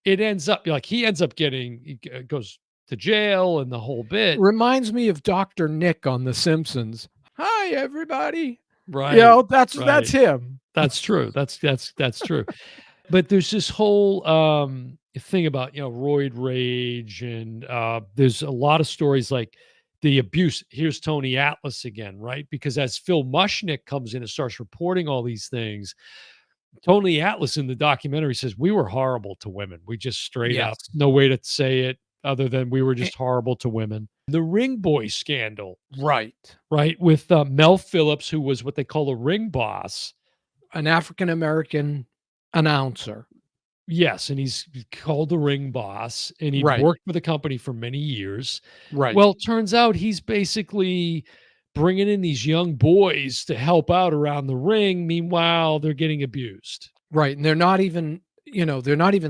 it ends up like he ends up getting goes to jail and the whole bit.
Reminds me of Doctor Nick on The Simpsons. "Hi, everybody."
Right,
That's
right.
him.
That's true. That's true. But there's this whole thing about roid rage, and there's a lot of stories like the abuse. Here's Tony Atlas again, right? Because as Phil Mushnick comes in and starts reporting all these things, Tony Atlas in the documentary says we were horrible to women. We just straight
Yes.
up, no way to say it other than we were
Eh
just horrible to women. The ring boy scandal,
Right.
right, with Mel Phillips, who was what they call a ring boss.
An African American announcer.
Yes, and he's called the ring boss, and he'd
Right,
worked for the company for many years.
right,
Well, turns out he's basically bringing in these young boys to help out around the ring. Meanwhile, they're getting abused.
right, and they're not even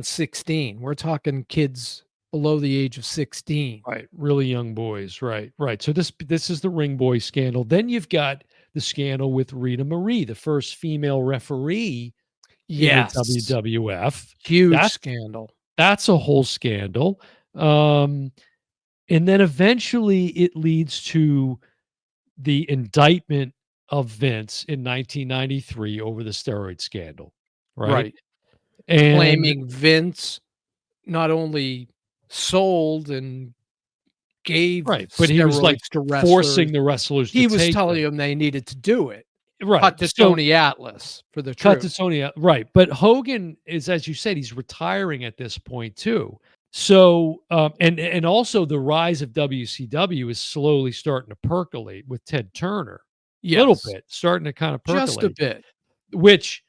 16. We're talking kids below the age of 16.
Right, really young boys. Right, right. So this is the ring boy scandal. Then you've got the scandal with Rita Marie, the first female referee in the
Yes.
WWF.
Huge
That's
scandal.
that's a whole scandal. Um, and then eventually it leads to the indictment of Vince in 1993 over the steroid scandal, right?
Right.
And
Claiming Vince not only sold and gave
right, but he was like
steroids to wrestlers,
forcing the wrestlers to
he was
take
telling
them.
them they needed to do it.
Right.
Cut to
So
Tony Atlas for the
cut to
truth.
Sonya, right. But Hogan is, as you said, he's retiring at this point too. So and also the rise of WCW is slowly starting to percolate with Ted Turner. Little
Yes.
bit starting to kind of
Just a
percolate,
bit.
which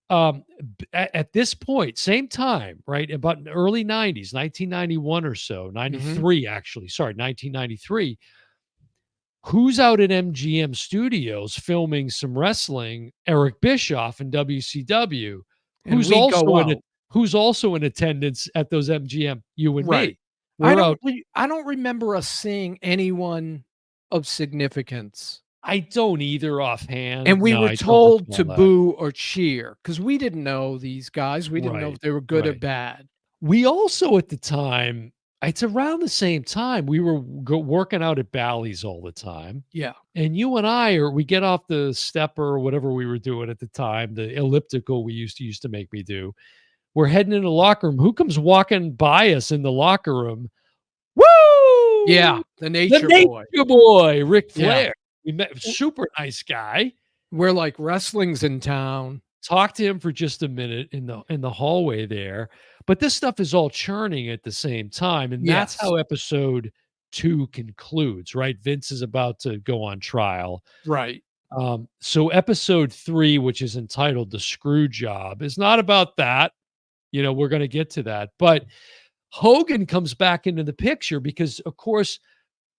at this point, same time, right? About in early 90s, 1991 or so,
Mhm.
93 actually, sorry, 1993. Who's out at MGM Studios filming some wrestling? Eric Bischoff in WCW,
And
who's
we go
also
out.
who's also in attendance at those MGM. You and
Right.
me, we're out.
I don't remember us seeing anyone of significance,
I don't either offhand.
and we
No,
were
I don't
told to
recall that.
boo or cheer because we didn't know these guys. We didn't know if
Right,
they were good or
right.
bad.
We also at the time It's around the same time. We were working out at Bally's all the time.
Yeah.
And you and I are we get off the stepper or whatever we were doing at the time, the elliptical we used to make me do. We're heading into the locker room. Who comes walking by us in the locker room?
Yeah,
Woo!
the
The
nature boy.
Nature Boy, Ric
Yeah.
Flair. We met super nice guy.
We're like, wrestling's in town.
Talked to him for just a minute in the hallway there. But this stuff is all churning at the same time, and that's
Yes.
how episode 2 concludes, right? Vince is about to go on trial.
Right.
So episode 3, which is entitled The Screw Job, is not about that. We're going to get to that. But Hogan comes back into the picture because, of course,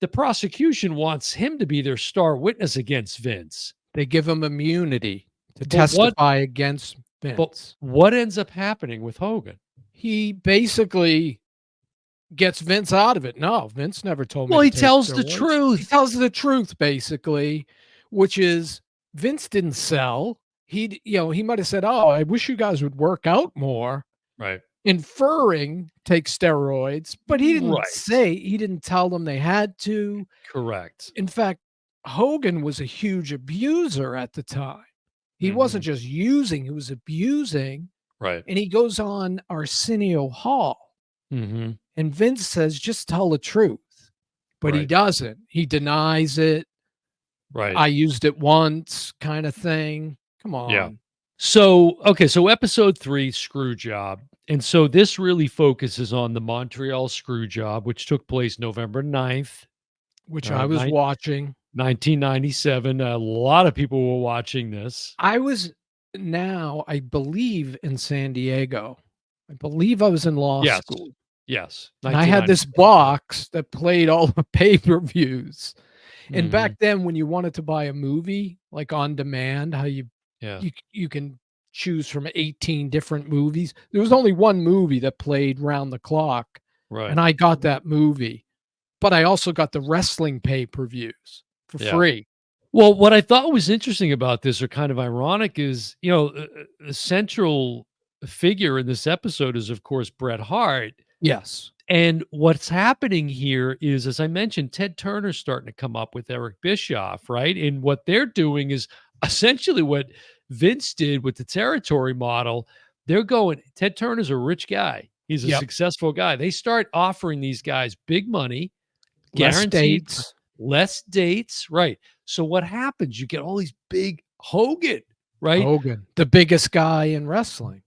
the prosecution wants him to be their star witness against Vince.
They give him immunity to
But what
testify against
but
Vince.
what ends up happening with Hogan?
He basically gets Vince out of it. No, Vince never told me
Well,
to
he
take
tells the
steroids. He
truth.
tells the truth, basically, which is Vince didn't sell. He might have said, "Oh, I wish you guys would work out more,"
Right.
inferring take steroids, but
Right.
he didn't tell them they had to.
Correct.
In fact, Hogan was a huge abuser at the time. He wasn't
Mhm.
just using, he was abusing.
Right.
And he goes on Arsenio Hall,
Mhm.
and Vince says, "Just tell the truth." But he
Right.
doesn't. He denies it.
Right.
"I used it once," kind of thing. Come
Yeah.
on.
So episode 3, Screw Job. And so this really focuses on the Montreal Screw Job, which took place November 9th,
Which I was
nine
watching.
1997. A lot of people were watching this.
I was I believe, in San Diego. I believe I was in law
Yes.
school.
Yes.
And I had this
1997.
box that played all the pay-per-views. And back
Mhm.
then, when you wanted to buy a movie, like on demand, how
Yeah.
you can choose from 18 different movies. There was only one movie that played round the clock,
Right.
and I got that movie, but I also got the wrestling pay-per-views for
Yeah.
free.
Well, what I thought was interesting about this, or kind of ironic, is, the central figure in this episode is, of course, Bret Hart.
Yes.
And what's happening here is, as I mentioned, Ted Turner's starting to come up with Eric Bischoff, right? And what they're doing is essentially what Vince did with the territory model. They're going, Ted Turner's a rich guy. He's a
Yep.
successful guy. They start offering these guys big money,
Less
guaranteed
dates.
less dates, right? So what happens? You get all these big Hogan, right?
Hogan, the biggest guy in wrestling.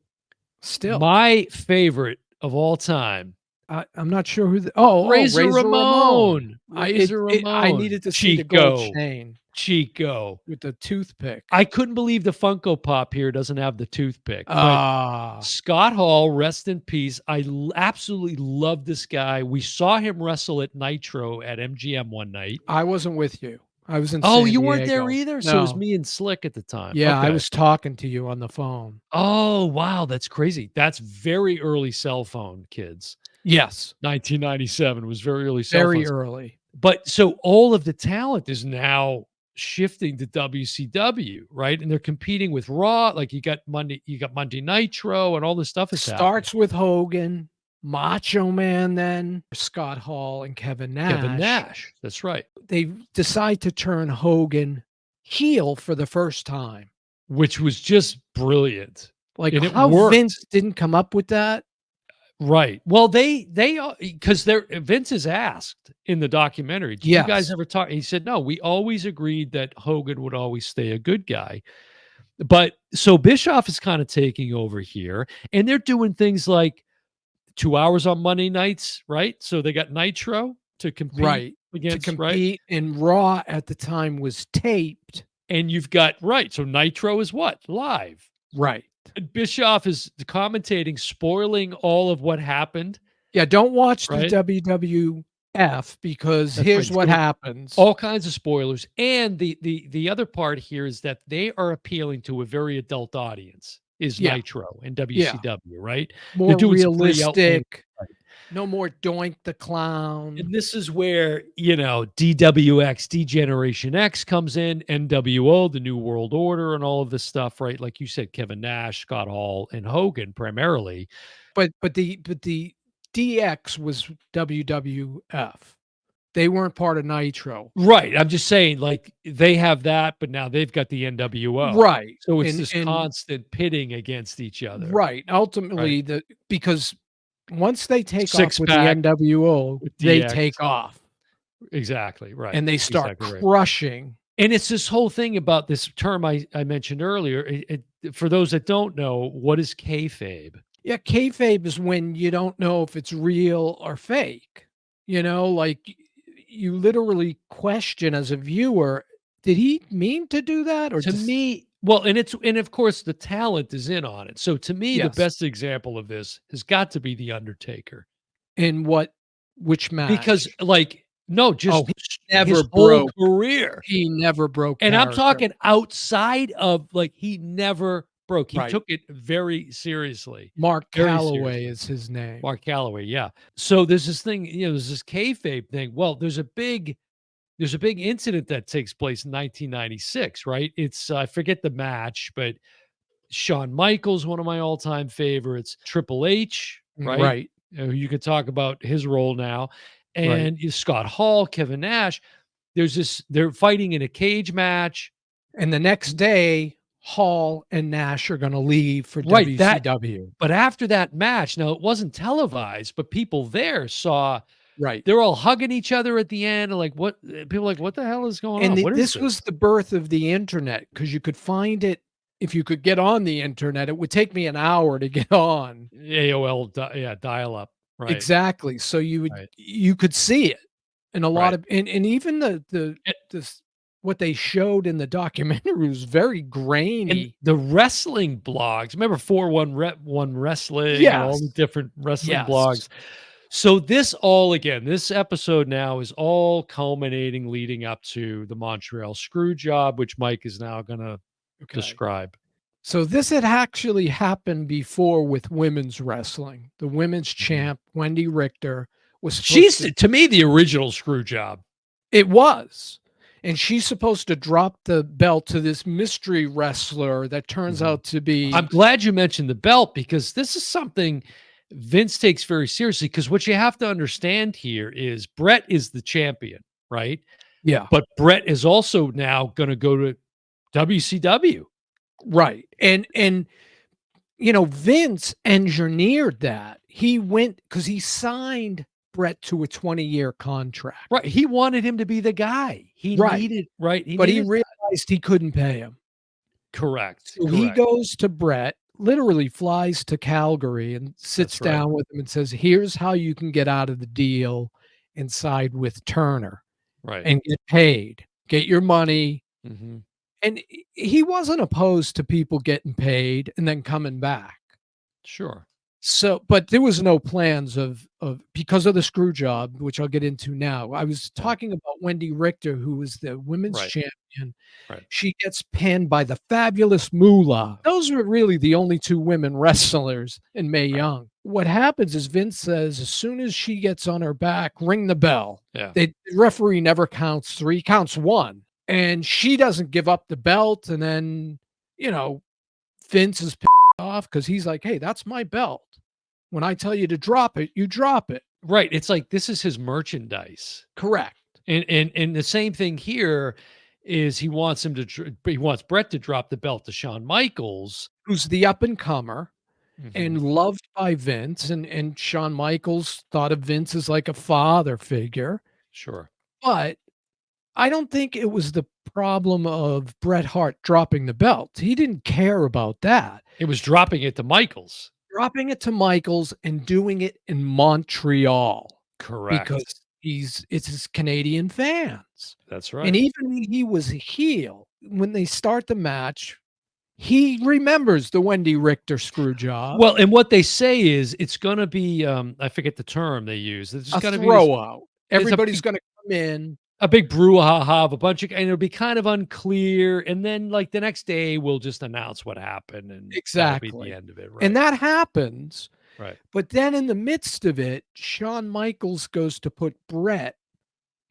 Still.
My favorite of all time,
I'm not sure who Razor
Razor
Ramon.
Ramon. Razor
I
Ramon.
needed to see the gold
Chico.
chain
Chico.
with the toothpick.
I couldn't believe the Funko Pop here doesn't have the toothpick. But
Ah,
Scott Hall, rest in peace. I absolutely love this guy. We saw him wrestle at Nitro at MGM one night.
I wasn't with you. I was in
Oh,
San
you weren't there
Diego.
either? So it was
No.
me and Slick at the time.
Yeah, I
Okay.
was talking to you on the phone.
Oh, wow, that's crazy. That's very early cell phone, kids.
Yes,
1997 was very early cell
very
phones.
early.
But so all of the talent is now shifting to WCW, right? And they're competing with Raw. Like you got Monday Nitro and all this stuff is happening.
Starts with Hogan, Macho Man, then Scott Hall and Kevin Nash.
Kevin Nash. That's right.
They decide to turn Hogan heel for the first time.
Which was just brilliant.
Like,
And it
how
worked.
Vince didn't come up with that?
Right. Well, they because Vince is asked in the documentary, did you guys
Yes.
ever talk? He said, no, we always agreed that Hogan would always stay a good guy. But so Bischoff is kind of taking over here, and they're doing things like 2 hours on Monday nights, right? So they got Nitro to compete
Right. To
against, right?
compete, and Raw at the time was taped.
And you've got, right. So Nitro is what? Live.
Right.
And Bischoff is commentating, spoiling all of what happened.
Yeah, don't watch
Right.
the WWF because
That's
here's
right.
what
So
happens.
all kinds of spoilers. And the other part here is that they are appealing to a very adult audience, is
Yeah.
Nitro and WCW, right?
More
doing some pretty outlandish-
realistic.
Right.
No more Doink the Clown.
And this is where, DWX, D-Generation X comes in, NWO, the New World Order, and all of this stuff, right? Like you said, Kevin Nash, Scott Hall, and Hogan primarily.
But the DX was WWF. They weren't part of Nitro.
Right, I'm just saying, like, they have that, but now they've got the NWO.
Right.
So it's
And
this
and
constant pitting against each other,
right.
right?
Ultimately, because once they take off
Six
with the
pack
NWO,
with
they
DX.
take off
Exactly, right,
and they start
exactly right.
crushing.
And it's this whole thing about this term I mentioned earlier. For those that don't know, what is kayfabe?
Yeah, kayfabe is when you don't know if it's real or fake. Like you literally question as a viewer, did he mean to do that or
To
just
me, well, and of course the talent is in on it. So to me, the
yes.
best example of this has got to be The Undertaker.
In which
Because,
match?
like, no,
Oh,
just
never
his whole
broke.
career.
He never broke
And I'm
character.
talking outside of, like, he never broke. He
Right.
took it very seriously,
Mark
very
Calloway
seriously.
is his name.
Mark Calloway, yeah. So there's this thing, there's this kayfabe thing. Well, there's a big incident that takes place in 1996, right? It's I forget the match, but Shawn Michaels, one of my all-time favorites, Triple H, right?
Right,
You could talk about his role now,
right.
and Scott Hall, Kevin Nash. They're fighting in a cage match.
And the next day, Hall and Nash are gonna leave for
Right, that
WCW.
but after that match, now it wasn't televised, but people there saw
Right.
they're all hugging each other at the end, and like, what people are like, "What the hell is going
And
on? What is
this
this?"
was the birth of the internet because you could find it if you could get on the internet. It would take me an hour to get on.
AOL, yeah, dial up. Right,
Exactly. So
right,
you could see it. And a lot
right.
of and even the
And
this what they showed in the documentary was very
and
grainy.
the wrestling blogs, remember 411 Wrestling and all
Yes.
the different wrestling
Yes.
blogs. So this episode now is all culminating leading up to the Montreal screw job, which Mike is now gonna
Okay.
describe.
So this had actually happened before with women's wrestling. The women's
Mhm.
champ, Wendy Richter, was supposed
She's
to
to me the original screw job.
it was. And she's supposed to drop the belt to this mystery wrestler that turns
Mhm.
out to
I'm
be
glad you mentioned the belt because this is something Vince takes very seriously. Because what you have to understand here is Brett is the champion, right?
yeah,
But Brett is also now going to go to WCW.
right. And Vince engineered that. He went because he signed Brett to a 20-year contract.
Right. He wanted him to be the guy. He
Right.
needed, right. He
But he
needed that.
realized he couldn't pay him.
Correct.
So he
Correct.
goes to Brett, literally flies to Calgary and sits
That's right.
down with him and says, "Here's how you can get out of the deal and side with Turner
Right.
and get paid. Get your money."
Hmm.
And he wasn't opposed to people getting paid and then coming back.
Sure.
So, but there was no plans of because of the screw job, which I'll get into now. I was
Yeah.
talking about Wendy Richter, who was the women's
Right.
champion.
Right.
She gets pinned by the fabulous Moolah. Those were really the only two women wrestlers in Mae
Right.
Young. What happens is Vince says, as soon as she gets on her back, ring the bell.
Yeah.
The referee never counts three, counts one. And she doesn't give up the belt. And then, Vince is pissed off because he's like, hey, that's my belt. When I tell you to drop it, you drop it.
Right. It's like this is his merchandise.
Correct.
And the same thing here is he wants Brett to drop the belt to Shawn Michaels.
Who's the up and comer
Mhm.
and loved by Vince. And Shawn Michaels thought of Vince as like a father figure.
Sure.
But I don't think it was the problem of Bret Hart dropping the belt. He didn't care about that.
It was dropping it to Michaels.
Dropping it to Michaels and doing it in Montreal because
Correct.
it's his Canadian fans.
That's
And
right.
even when he was a heel, when they start the match, he remembers the Wendy Richter screw job,
Well, and what they say is it's gonna be, I forget the term they use. There's
a
gonna be this
throwout.
it's
Everybody's gonna come in.
a big brouhaha of a bunch of and it'll be kind of unclear, and then, like, the next day, we'll just announce what happened, and that'll be the
Exactly.
end of it,
And
right,
that happens,
right.
but then in the midst of it, Shawn Michaels goes to put Brett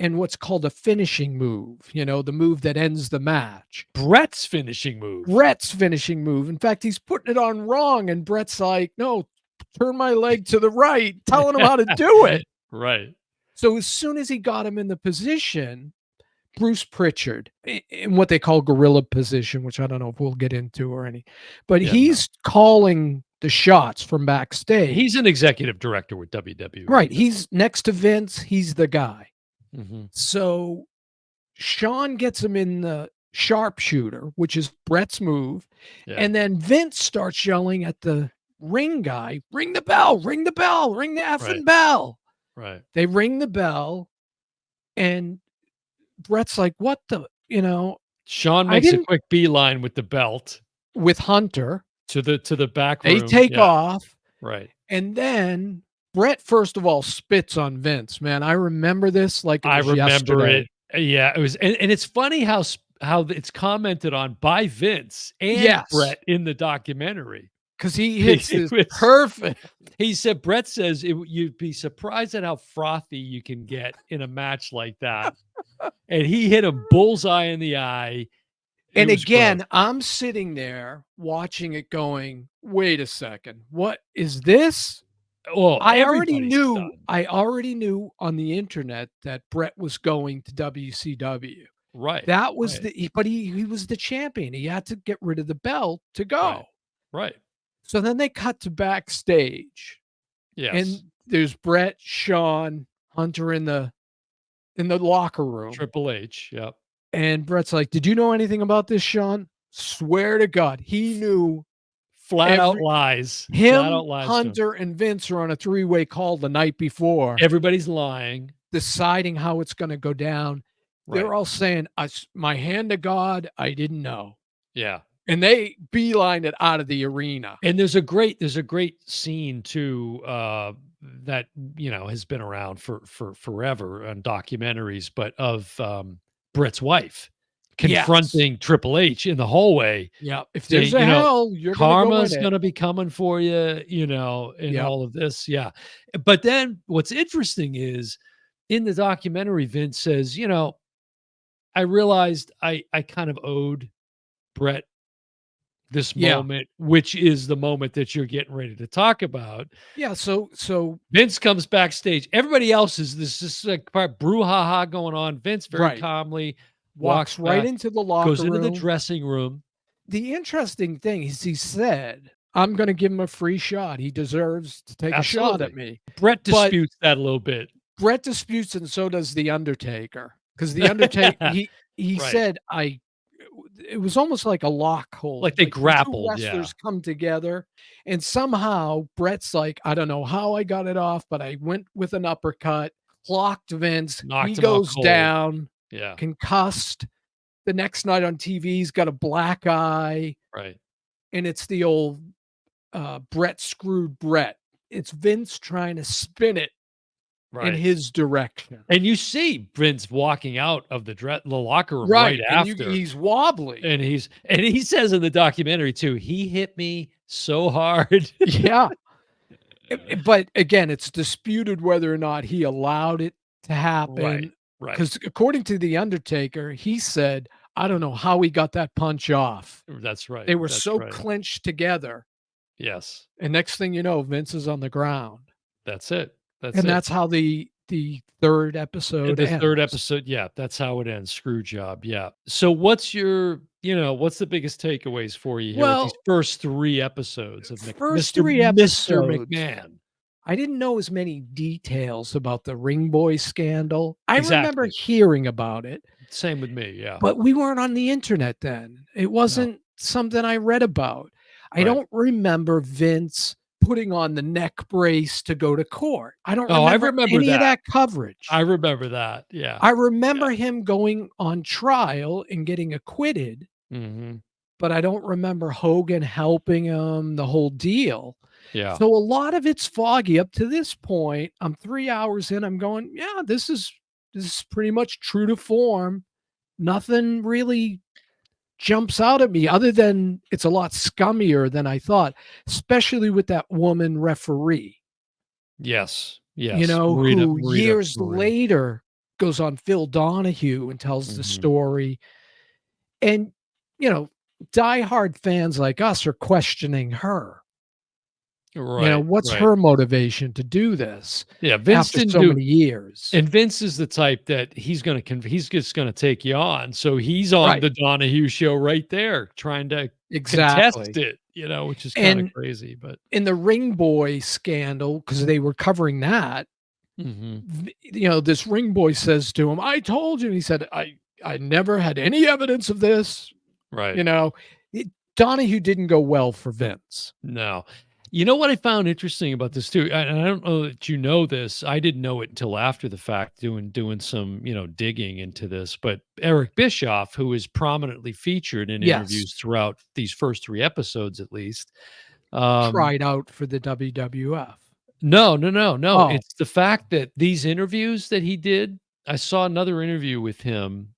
in what's called a finishing move, the move that ends the match.
Brett's finishing move.
Brett's finishing move. In fact, he's putting it on wrong, and Brett's like, "No, turn my leg to the right, telling him how to do it.
Right.
So as soon as he got him in the position, Bruce Pritchard, in what they call gorilla position, which I don't know if we'll get into or any, but
Yeah, no.
he's calling the shots from
He's
backstage.
an executive director with WWE.
Right. He's next to Vince. He's the guy.
Mhm.
So Sean gets him in the sharpshooter, which is Brett's move.
Yeah.
And then Vince starts yelling at the ring guy, ring the bell, ring the bell, ring the
Right.
effing bell.
Right.
They ring the bell, and Brett's like, what the,
Sean
I
makes a
didn't,
quick beeline with the belt
with Hunter,
to the back
they
room.
take
Yeah.
off.
Right.
And then Brett, first of all, spits on Vince, man. I remember this like it
I
was
remember
yesterday.
it. Yeah, it was, and it's funny how it's commented on by Vince and
Yes,
Brett in the documentary.
because he hits
It
this
was
perfect.
he said, Brett says, "You'd be surprised at how frothy you can get in a match like that." And he hit him bullseye in the eye. It
And
was gross.
again, I'm sitting there watching it going, wait a second, what is this?
Well,
I already
everybody's
knew
stunned.
I already knew on the internet that Brett was going to WCW.
Right,
That was
right,
but he was the champion. He had to get rid of the belt to go.
right, right.
So then they cut to backstage, and
Yes.
there's Brett, Sean, Hunter in the locker room.
Triple H, yep.
And Brett's like, "Did you know anything about this, Sean?" Swear to God, he knew
Flat out
every
lies. Flat
him,
out lies to him.
Hunter, and Vince are on a three-way call the night before,
Everybody's lying.
deciding how it's gonna go down.
Right.
They're all saying, my hand to God, I didn't know."
Yeah.
And they beeline it out of the arena.
And there's a great scene too, that, has been around for forever on documentaries, but of, Brett's wife
Yes.
confronting Triple H in the hallway,
Yeah. If there's
saying,
a hell, you're gonna go in
"Karma's
it.
gonna be coming for you," and
Yep.
all of this, yeah. But then what's interesting is in the documentary, Vince says, "I realized I kind of owed Brett this
Yeah.
moment," which is the moment that you're getting ready to talk about.
Yeah. So
Vince comes backstage. Everybody else is this like part brouhaha going on. Vince very
right.
calmly walks
Walks right
back,
into the
goes
locker
into the
room.
dressing room.
The interesting thing is he said, "I'm gonna give him a free shot. He deserves to take a shot at
Absolutely.
me."
Brett
But
disputes that a little bit.
Brett disputes, and so does The Undertaker. Because The Undertaker, he
Right.
said, it was almost like a lock hold.
Like they
Like the two
grappled, yeah.
wrestlers come together, and somehow Brett's like, "I don't know how I got it off, but I went with an uppercut, clocked Vince. He
Knocked him out
goes
cold.
down,
Yeah.
concussed. The next night on TV, he's got a black eye,
Right.
and it's the old Brett screwed Brett. It's Vince trying to spin it in
Right.
his direction.
And you see Vince walking out of the locker room right
Right, and
after.
he's wobbly.
And he says in the documentary too, "He hit me so hard."
Yeah. But again, it's disputed whether or not he allowed it to
Right.
happen.
Right.
Because according to The Undertaker, he said, "I don't know how he got that punch off."
That's right.
They were
That's
so
right.
clenched together,
Yes.
and next thing you know, Vince is on the ground.
That's it. That's
And
it.
that's how the 3rd episode
The 3rd
ends.
episode, yeah, that's how it ends. Screw job, yeah. So what's the biggest takeaways for you here with these
Well,
first 3 episodes of
first
Mr.
3
Mr.
episodes,
McMahon?
I didn't know as many details about the Ring Boy scandal. I remember
Exactly.
hearing about it,
Same with me, yeah.
but we weren't on the internet then. It
No.
wasn't something I read about. I
Right.
don't remember Vince putting on the neck brace to go to court. I don't
Oh, I
remember
remember
any of
that.
that coverage.
I remember that, yeah.
I
Yeah.
remember him going on trial and getting acquitted,
Mhm.
but I don't remember Hogan helping him, the whole deal.
Yeah.
So a lot of it's foggy up to this point. I'm 3 hours in, I'm going, "Yeah, this is pretty much true to form." Nothing really jumps out at me other than it's a lot scummier than I thought, especially with that woman referee,
Yes. Yes.
who
Marita
years
Marie.
later goes on Phil Donahue and tells the
Mhm.
story. And, you know, diehard fans like us are questioning her.
Right,
What's
right.
her motivation to do this
Yeah, Vince
after
didn't
so
do
many years?
and Vince is the type that he's just gonna take you on, so he's on
Right,
the Donahue show right there trying to contest
exactly.
it, which is kinda
And
crazy, but
in the Ring Boy scandal, because they were covering that,
mhm,
this Ring Boy says to him, "I told you." And he said, "I never had any evidence of this."
right.
You know, it Donahue didn't go well for Vince.
No. You know what I found interesting about this too, and I don't know that you know this. I didn't know it until after the fact, doing some digging into this. But Eric Bischoff, who is prominently featured in
Yes,
interviews throughout these first three episodes, at least. Um,
tried out for the WWF.
no, no, no, no.
Oh,
It's the fact that these interviews that he did. I saw another interview with him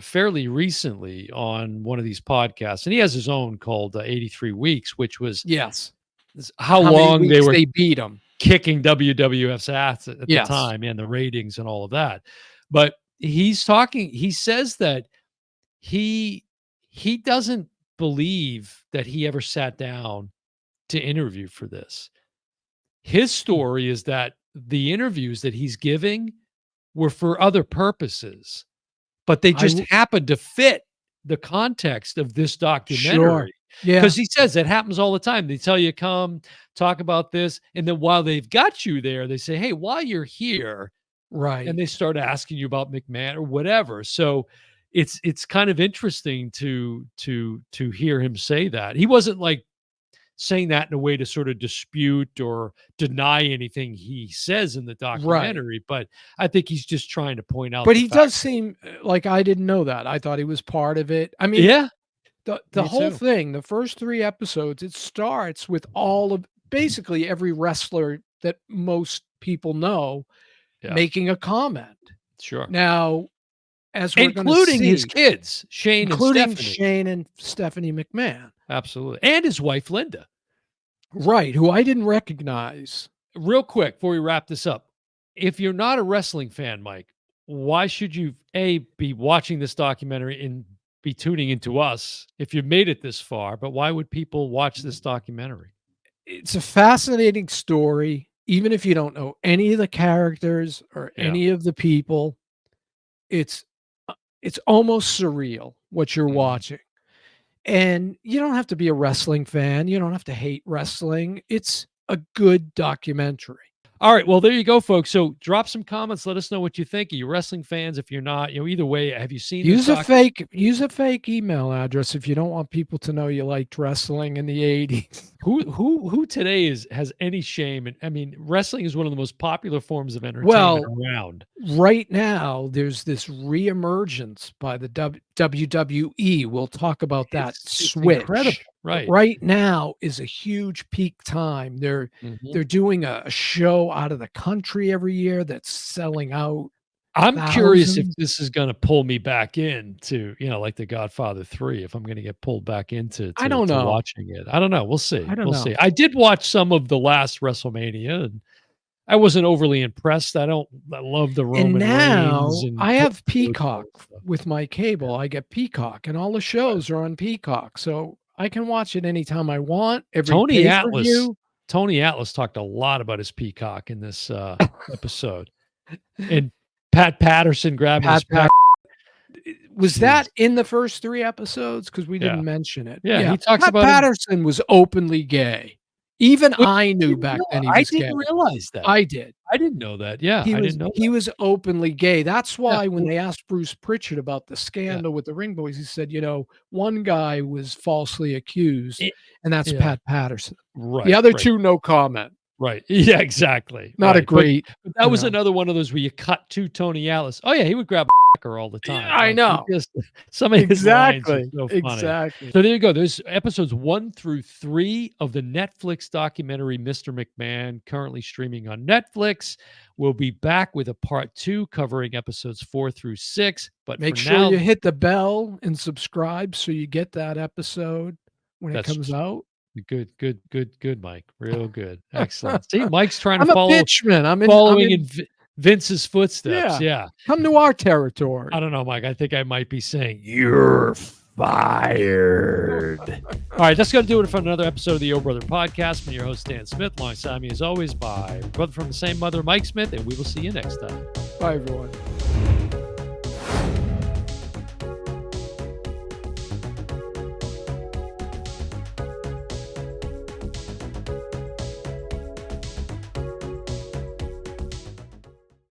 fairly recently on one of these podcasts, and he has his own called 83 Weeks, which was
yes.
how
How many
long they
weeks
were
they beat him.
kicking WWF's ass at the
Yes,
time and the ratings and all of that. But he says that he he doesn't believe that he ever sat down to interview for this. His story is that the interviews that he's giving were for other purposes, but they
I
just
w
happened to fit the context of this
sure.
documentary.
Yeah,
Because he says it happens all the time. They tell you, "Come, talk about this," and then while they've got you there, they say, "Hey, while you're here," and
right.
they start asking you about McMahon or whatever. So, it's kind of interesting to hear him say that. He wasn't, like, saying that in a way to sort of dispute or deny anything he says in the
Right.
documentary, but I think he's just trying to point out
But
the
he
fact
does
that
seem like I didn't know that. I thought he was part of it. I mean,
Yeah,
the
me
whole
too.
thing, the first 3 episodes, it starts with all of basically every wrestler that most people know
Yeah,
making a comment.
sure.
Now, as we're gonna
Including his
see,
kids, Shane and
including
Stephanie.
Shane and Stephanie McMahon.
Absolutely, and his wife, Linda.
Right, who I didn't recognize.
Real quick before we wrap this up, if you're not a wrestling fan, Mike, why should you, A, be watching this documentary and be tuning into us if you've made it this far, but why would people watch this documentary?
It's a fascinating story, even if you don't know any of the characters or
Yeah.
any of the people. It's it's almost surreal what you're
Mhm.
watching. And you don't have to be a wrestling fan, you don't have to hate wrestling. It's a good documentary.
All right. Well, there you go, folks. So drop some comments. Let us know what you think. Are you wrestling fans? If you're not, either way, have you seen this doc?
Use a fake email address if you don't want people to know you liked wrestling in the '80s.
Who today has any shame? And I mean, wrestling is one of the most popular forms of entertainment
Well,
around.
right now, there's this reemergence by the WWE. We'll talk about that
It's incredible,
switch. But
right?
right now is a huge peak time.
Mhm.
They're doing a show out of the country every year that's selling out
I'm curious if
thousands.
this is going to pull me back into, like The Godfather 3, if I'm going to get pulled back into
I
to
don't
to
know.
watching it. I don't know. We'll see.
I don't
We'll see.
know.
I did watch some of the last WrestleMania, and I wasn't overly impressed. I love the
And
Roman Reigns
now
and
I
Cody
have
Rhodes and all
Peacock
that stuff.
with my
Yeah,
cable. I get Peacock, and all the
right.
shows are on Peacock, so I can watch it anytime I want, every
Tony Atlas
pay-per-view.
Tony Atlas talked a lot about his peacock in this, episode, and Pat Patterson grabbing his
Pat
peck.
Was
Jeez.
that in the first 3 episodes? Because we
Yeah.
didn't mention it.
Yeah,
Yeah,
he talks
Pat
about his
Patterson was openly gay. Even
Which
I
I
knew
didn't
back
real
then he
I
was
didn't
gay.
realize that.
I did.
I didn't know that. Yeah, I didn't know
He
that.
was openly gay. That's
Yeah,
why when
well,
they asked Bruce Pritchard about the
yeah.
scandal with the Ring Boys, he said, "One guy was falsely accused,
It
and that's
yeah.
Pat Patterson. The
Right,
other
right,
2, no comment."
right. Yeah, exactly,
Not a
right,
great,
but that
you
was
know.
another one of those where you cut to Tony Atlas. Oh, yeah, he would grab a pecker all the
Yeah,
time.
I
Like, he
know.
just some of his lines are
Exactly,
so funny.
exactly.
So there you go. There's episodes 1 through 3 of the Netflix documentary, Mr. McMahon, currently streaming on Netflix. We'll be back with a part 2 covering episodes 4 through 6, but for
Make sure
now
you hit the bell and subscribe so you get that episode when it
that's
comes out.
good, good, good, good, Mike. Real good. Excellent. See, Mike's trying to
I'm a pitchman. I'm
following in
in
Vince's footsteps.
yeah.
Yeah.
Come to our
I
territory.
don't know, Mike. I think I might be saying, "You're
fired.
All right, that's going to do it for another episode of the Yo Brother Podcast. I'm your host, Dan Smith, alongside me, as always, by brother from the same mother, Mike Smith, and we will see you next time.
Bye, everyone.